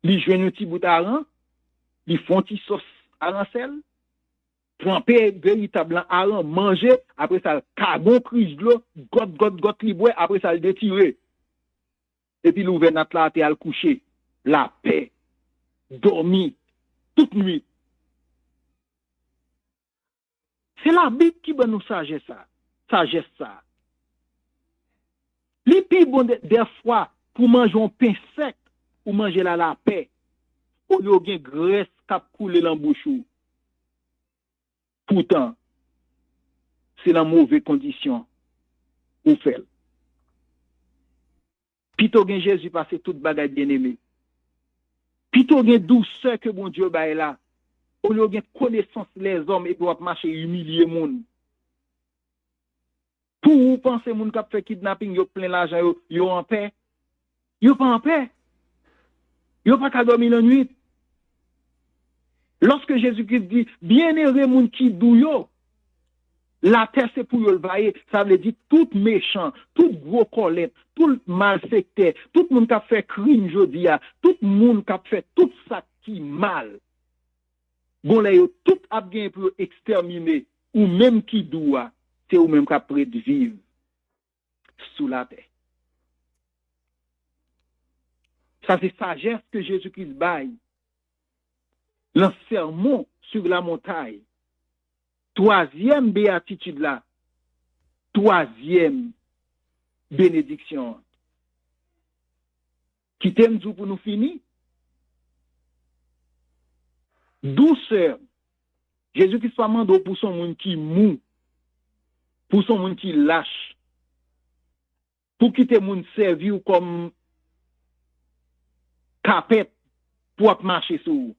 Ils jouent un petit bout à rang, ils font un petit sauce à rancel. Tremper véritablement à manger, après ça, carbon prise de l'eau, got libre, après ça, le détirer. Et puis l'ouvert notre là, et à le coucher. La paix, dormir, toute nuit. C'est la Bible qui va nous sagesse ça. Les plus bon des fois, pour manger un pain sec, ou manger la paix, ou y a une graisse qui a coulé dans la bouche. Pourtant, c'est la mauvaise condition ou fait. Pito gen Jésus passe toute bagaille bien aimé. Pito gen douceur que bon Dieu ba là. Ou yo gen connaissance les hommes et doit marcher humilier moun. Pour vous penser moun k'ap fait kidnapping yo plein l'argent yo en paix. Yo pas en paix. Yo pas ka dormir la nuit. Lorsque Jésus-Christ dit, bien-heureux moun qui douyo, la terre c'est pour le vailler, ça veut dire tout méchant, tout gros colette, tout malfecté, tout moun qui a fait crime jodi a, tout moun qui a fait tout ça qui mal. Bon là yo tout a bien pour exterminer ou même qui doit, c'est ou même qui prête vivre sous la terre. Ça, c'est sagesse que Jésus-Christ baille. Le sermon sur la montagne. Troisième béatitude là. Troisième bénédiction. Qui t'aime tout pour nous finir? Douceur. Jésus-Christ soit mandé pour son monde qui mou, pour son monde qui lâche, pour quitter monde servir comme capette pour marcher sur vous.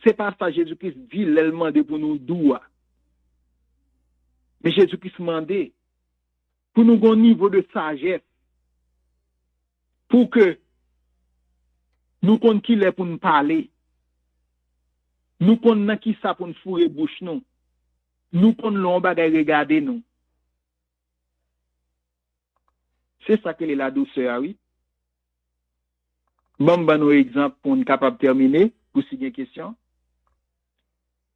C'est pas ça Jésus-Christ dit l'ellement pour nous doux. Mais Jésus-Christ demandé pour nous un niveau de sagesse pour que nous connaissions qui est pour nous parler. Nous connaissons qui ça pour nous fourrer bouche nous. Nous connaissons l'on bagay regarder nous. C'est ça que est la douceur, oui. Bon, nous exemple pour nous capable terminer pour si une question.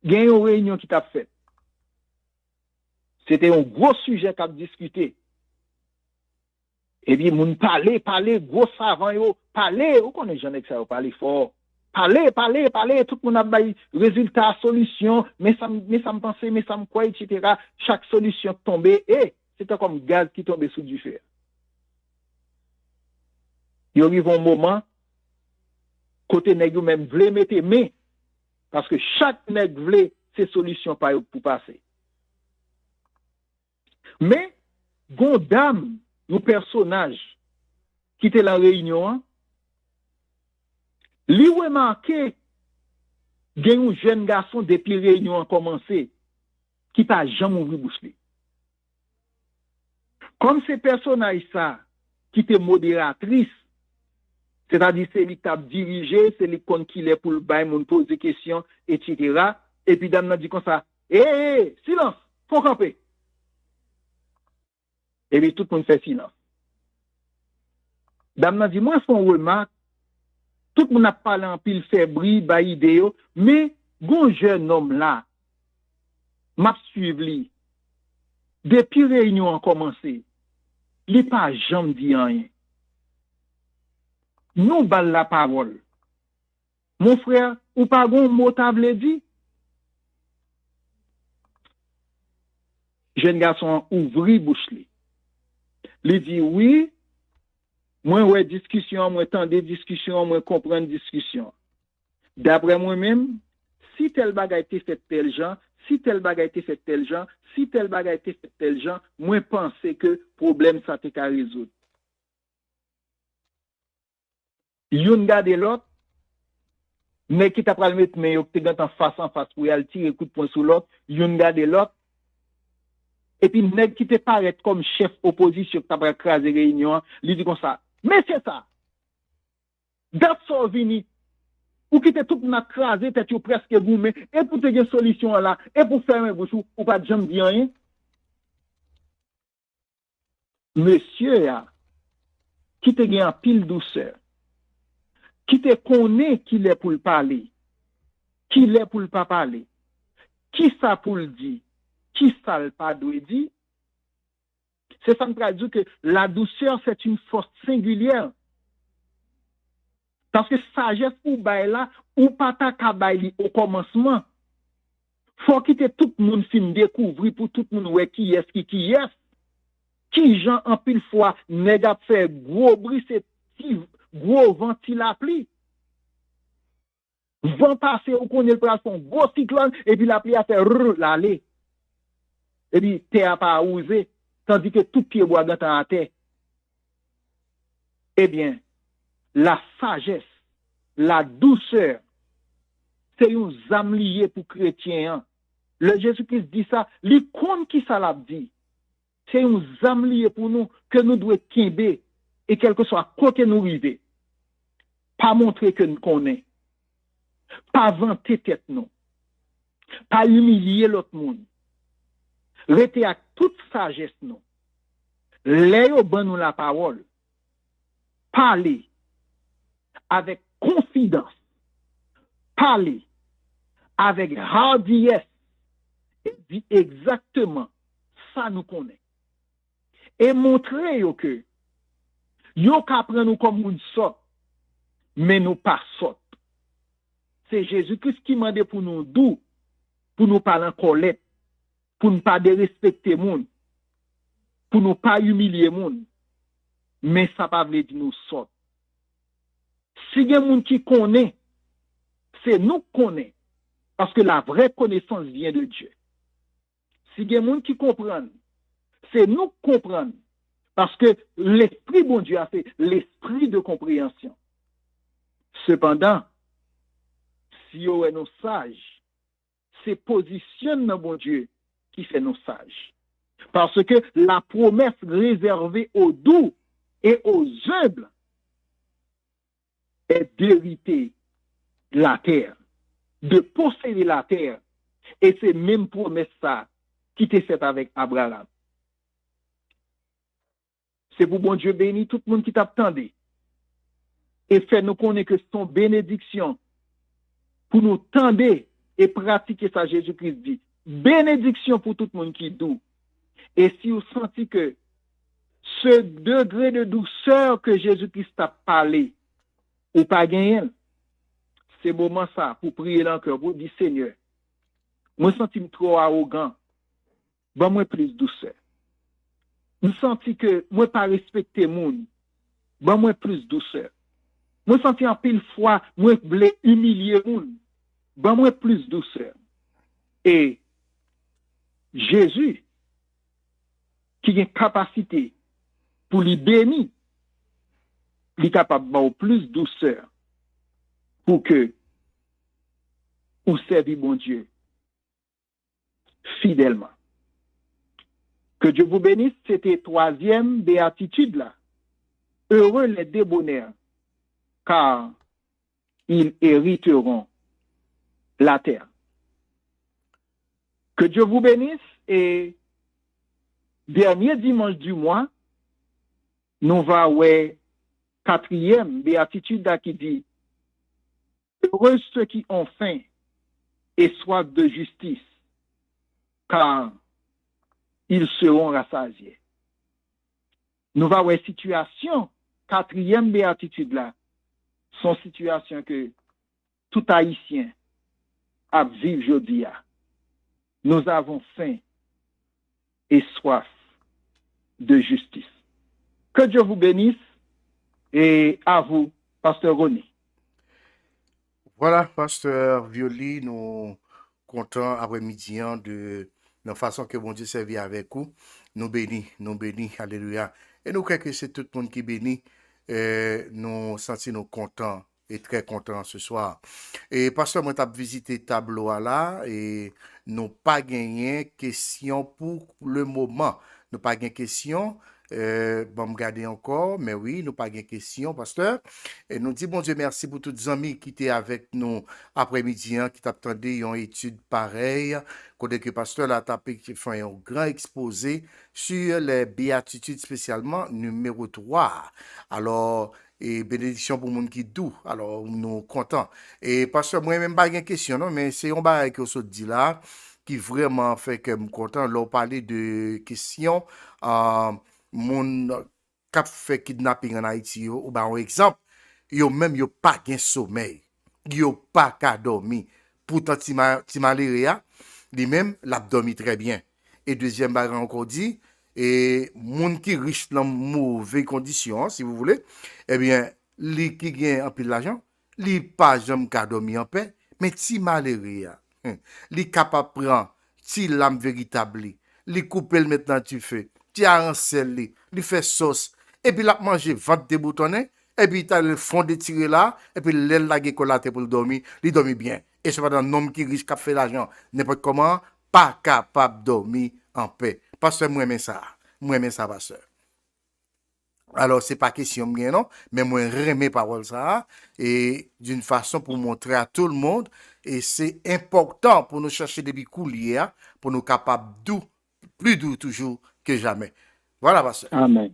Il y a une réunion qui t'a fait. C'était un gros sujet qu'a discuté. Et puis, moun parler, gros savant yo, parler, ou connaît jamais que ça, parler fort. Parler, tout le monde a baillé résultat, solution, mais ça me pensait, mais ça me quoi, etc. Chaque solution tombée, et c'était comme gaz qui tombait sous du fer. Il y a eu un moment, côté nèg yo même vle mette main, parce que chaque nèg vle ses solutions pour passer. Mais, gon dame, nos personnages qui étaient la réunion, li remarqué gen un jeune garçon depuis réunion a commencé qui pas jamais ouvert bouche. Comme ces personnages ça qui étaient modératrices, c'est-à-dire c'est lui qui a dirigé, c'est lui qui est pour le bail, moun pose des questions, etc. Et puis dame n'a dit comme ça, silence, faut camper. Et puis tout le monde fait silence. Dame n'a dit, moi, son remarque, tout le monde a parlé en pile fébrile, ba idée, mais, gon jeune homme là, m'a suivi li. Depuis réunion a commencé, il pas jamais dit rien. Nous bal la parole. Mon frère, ou pas gon mot table dit? Jeune garçon ouvri bouche li. Il dit oui, moi ouais discussion, moi tendre discussion, moi comprendre discussion. D'après moi-même, si tel bagay été fait tel gens, si tel bagay été fait tel gens, si tel bagay été fait tel gens, moi penser que problème ça t'est qu'à résoudre. Yon gade l'autre, mais qui t'a pral mettre mais yo te en face pour y aller tirer coup de poing sur l'autre, yon gade l'autre. Et puis, nèg qui te paraît comme chef opposition qui t'a écrasé réunion, lui dit comme ça. Mais c'est ça. That's so vini. Ou qui te tout n'a crasé, t'es presque goumé, et pour te une solution là, et pour faire un bouchou, ou pas de jamais dire rien. Monsieur, qui te gagne en pile douceur, qui te connaît qu'il est pour le parler, qu'il est pour le pas parler, qui ça pour le dire, qui ça le pas doit dire, c'est ça me dit que la douceur, c'est une force singulière. Parce que sagesse ou bail là, ou pas ta kabaili au commencement. Faut quitter tout le monde fin découvrir pour tout le monde ouais qui est qui gens en pile fois nèg a fait gros bruit c'est gros vent il a pli. Vent passer ou connaît le pral son gros cyclone et puis la pluie a fait l'aller. Et puis terre a pas osé tandis que tout pied bois dans la terre. Eh bien, la sagesse, la douceur, c'est un âme lié pour chrétien. Le Jésus-Christ dit ça, l'icône qui ça l'a dit. C'est un âme lié pour nous que nous devons quimber et quel que soit côté nous river. Pas montrer que nous connaissons. Pas vanter tête nous. Pas humilier l'autre monde. Rester avec toute sagesse nous. Léo ban nous la parole. Parler avec confidence. Parler avec hardiesse et dit exactement ça nous connaît. Et montrer yo que yo ka prend nous comme une sorte, mais nous pas sorte. C'est Jésus-Christ qui m'a dit pour nous doux, pour nous parler en colère, pour ne pas dérespecter moun, pour ne pas humilier moun, mais ça pas veut dire nous sorte. Si y a moun qui connaît, c'est nous connaît, parce que la vraie connaissance vient de Dieu. Si y a moun qui comprend, c'est nous comprendre, parce que l'esprit bon Dieu a fait l'esprit de compréhension. Cependant, si on est nos sages, c'est positionnement bon Dieu qui fait nos sages. Parce que la promesse réservée aux doux et aux humbles est d'hériter la terre, de posséder la terre. Et c'est même promesse ça qui t'est faite avec Abraham. C'est pour bon Dieu béni tout le monde qui t'attendait. Et fait nous connaître que son bénédiction pour nous tendre et pratiquer ça, Jésus-Christ dit. Bénédiction pour tout le monde qui est doux. Et si vous sentez que ce degré de douceur que Jésus-Christ a parlé, ou pas gagné, c'est moment ça pour prier dans le cœur, pour dire Seigneur, moi sens trop arrogant, ben moi plus douceur. Je sens que moi pas respecter moun, ben moi plus douceur. Moi sens en pile fois, moi voulais humilier moun, ben moi plus douceur. Et Jésus, qui a une capacité pour lui bénir, il est capable d'avoir plus douceur pour que vous serviez bon Dieu fidèlement. Que Dieu vous bénisse, c'était troisième béatitude là. Heureux les débonnaires, car ils hériteront la terre. Que Dieu vous bénisse et dernier dimanche du mois, nous va ouais quatrième béatitude là qui dit heureux ceux qui ont faim et soif de justice, car ils seront rassasiés. Nous va ouais situation quatrième béatitude là, son situation que tout haïtien a vivre aujourd'hui. Nous avons faim et soif de justice. Que Dieu vous bénisse et à vous, Pasteur René. Voilà, Pasteur Violi, nous comptons après-midi de la façon que bon Dieu servit avec vous. Nous bénis, alléluia. Et nous croyons que c'est tout le monde qui bénit. Nous sentons nous contents et très contents ce soir. Et Pasteur, moi, t'as visité tableau là et nous pas gagné question pour le moment. Nous pas gagné question. Bon, me garder encore, mais oui, nous pas de question, pasteur. Et nous disons, bon Dieu, merci pour tous les amis qui étaient avec nous après-midi, qui t'attendaient une étude pareille. Côté que pasteur l'a tapé, qui fait un grand exposé sur les béatitudes, spécialement numéro 3. Alors, et bénédiction pour le monde qui doux. Alors, nous contents. Et pasteur, moi, même pas de question, non, mais c'est un bail que se dit là, qui vraiment fait que je suis content. Là, on parlait de questions, moun kap fait kidnapping en Haïti yo, ou par exemple, yo même yo pas gen sommeil, yo pas ka dormi. Pourtant ti malaria, li même l'a dormi très bien. Et deuxième bagarre encore dit, et moun qui riche dans mauvaise condition, si vous voulez, eh bien, li qui gen un peu l'argent, li pas jamais ka dormi en paix, mais ti malaria, li capable prendre ti lame véritable, li couper le maintenant tu fais. Tu as un sel, il fait sauce, et puis il a mangé 20 déboutonnés, et puis tu as le fond de tirer là, et puis l'aile la guécolate pour le dormir, il dormit bien. Et c'est pas un homme qui riche, qui a fait l'argent, n'importe comment, pas capable de dormir en paix. Parce que moi, j'aime ça, pasteur. Alors, c'est pas question de non, mais moi, j'aime mes paroles ça, et d'une façon pour montrer à tout le monde, et c'est important pour nous chercher des couliers, pour nous capables doux, plus doux toujours que jamais. Voilà, pasteur. Amen.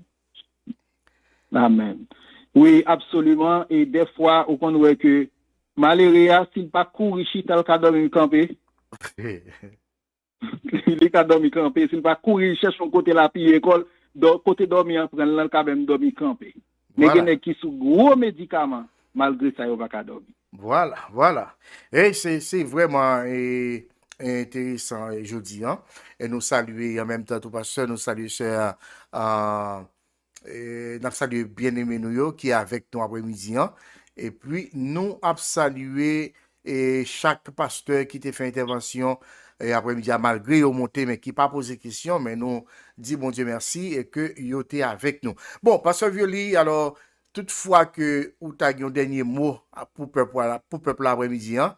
Amen. Oui, absolument. Et des fois, on voit que malheureusement, s'il pas courir ici, tel qu'à dormir campé, Il ka dormi campé, s'il va courir chercher son côté la puis école, côté dormir prendre là quand même dormi campé. Mais Voilà. qui sous gros médicaments malgré ça il va pas dormir. Voilà, voilà. Et c'est vraiment intéressant, je dis, hein. Et nous saluer en même temps, tout pasteur, nous saluer sœur, nous saluer bien-aimé nous yo, qui est avec nous après-midi, hein. Et puis, nous avons salué chaque pasteur qui t'a fait intervention après-midi, malgré yo monté, mais qui pas posé question, mais nous dit bon Dieu merci et que yo était avec nous. Bon, pasteur Violi, alors, toutefois que ou t'as un dernier mot pour peuple l'après-midi, hein,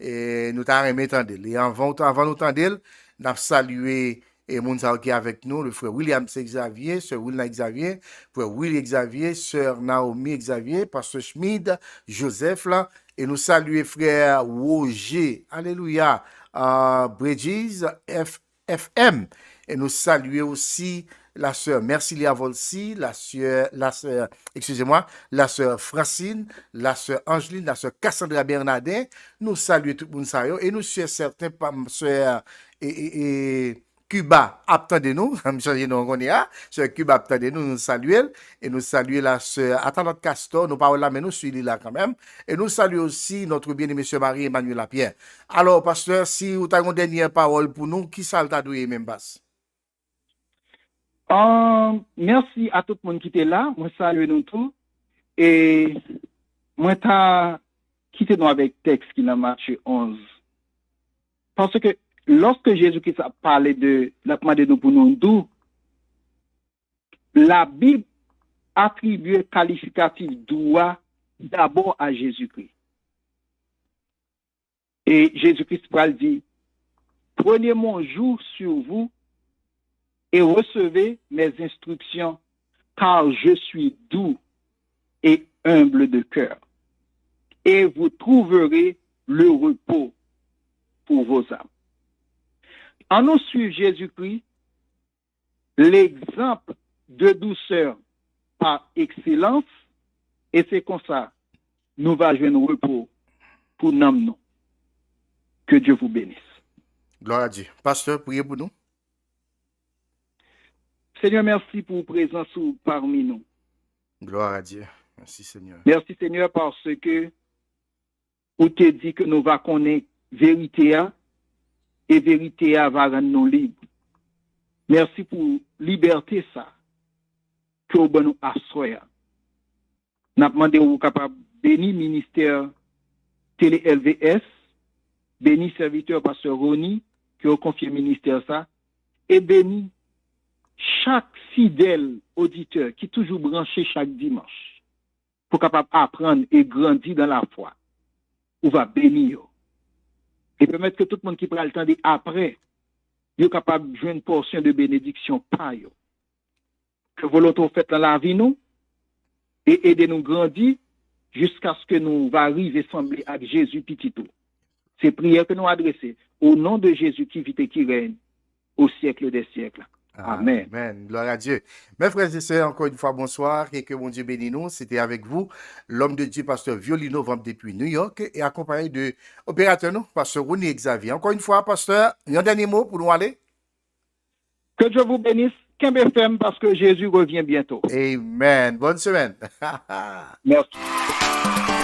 et nous t'avons aimé tendre. Et avant nous tendre, nous avons salué et moun sa qui est avec nous, le frère William Xavier, sœur Wilna Xavier, frère Willy Xavier, sœur Naomi Xavier, pasteur Schmid, Joseph là, et nous saluer frère Roger, alléluia, Bridges FM, et nous saluer aussi la sœur Mercilia Volsi, excusez-moi, la sœur Francine, la sœur Angeline, la sœur Cassandra Bernardin. Nous saluons tout le monde et nous sommes certains par sœur et Cuba attendez nous, sœur Cuba attendez nous, nous saluons et nous saluons la sœur Attendante Castor, nous parlons là mais nous suivons là quand même et nous saluons aussi notre bien-aimé monsieur Marie-Emmanuel Lapierre. Alors pasteur, si vous avez une dernière parole pour nous, qui ça t'a doué même basse? Merci à tout le monde qui était là. Moi, salue nous tous. Et moi, t'as quitté nous avec texte qui dans Matthieu 11. Parce que lorsque Jésus-Christ a parlé de la demande nous pour nous d'où, la Bible attribue qualificatif doua d'abord à Jésus-Christ. Et Jésus-Christ dit, prenez mon joug sur vous et recevez mes instructions, car je suis doux et humble de cœur. Et vous trouverez le repos pour vos âmes. En nous suivant Jésus-Christ, l'exemple de douceur par excellence, et c'est comme ça, nous va jouer un repos pour nous. Que Dieu vous bénisse. Gloire à Dieu. Pasteur, priez pour nous. Seigneur, merci pour votre présence parmi nous. Gloire à Dieu. Merci Seigneur. Merci Seigneur parce que vous te dit que nous va connaître vérité et vérité va rendre nous libres. Merci pour liberté ça que vous nous assoyez. Nous avons demandé vous capable bénir ministère Télé LVS, bénir serviteur pasteur Roni qui a confié ministère ça et bénir chaque fidèle auditeur qui est toujours branché chaque dimanche pour capable apprendre et grandir dans la foi. On va bénir et permettre que tout le monde qui prend le temps d'après est capable de jouer une portion de bénédiction par eux. Que volonté fait dans la vie nous et aider nous grandir jusqu'à ce que nous va arriver sembler avec Jésus petit tout. C'est prière que nous adressons au nom de Jésus qui vit et qui règne au siècle des siècles. Amen. Amen. Gloire à Dieu. Mes frères et sœurs, encore une fois, bonsoir et que mon Dieu bénisse nous. C'était avec vous, l'homme de Dieu, pasteur Violino, vente depuis New York et accompagné de opérateur, nous, pasteur Ronnie Xavier. Encore une fois, pasteur, un dernier mot pour nous aller. Que Dieu vous bénisse. KMFM parce que Jésus revient bientôt. Amen. Bonne semaine. Merci.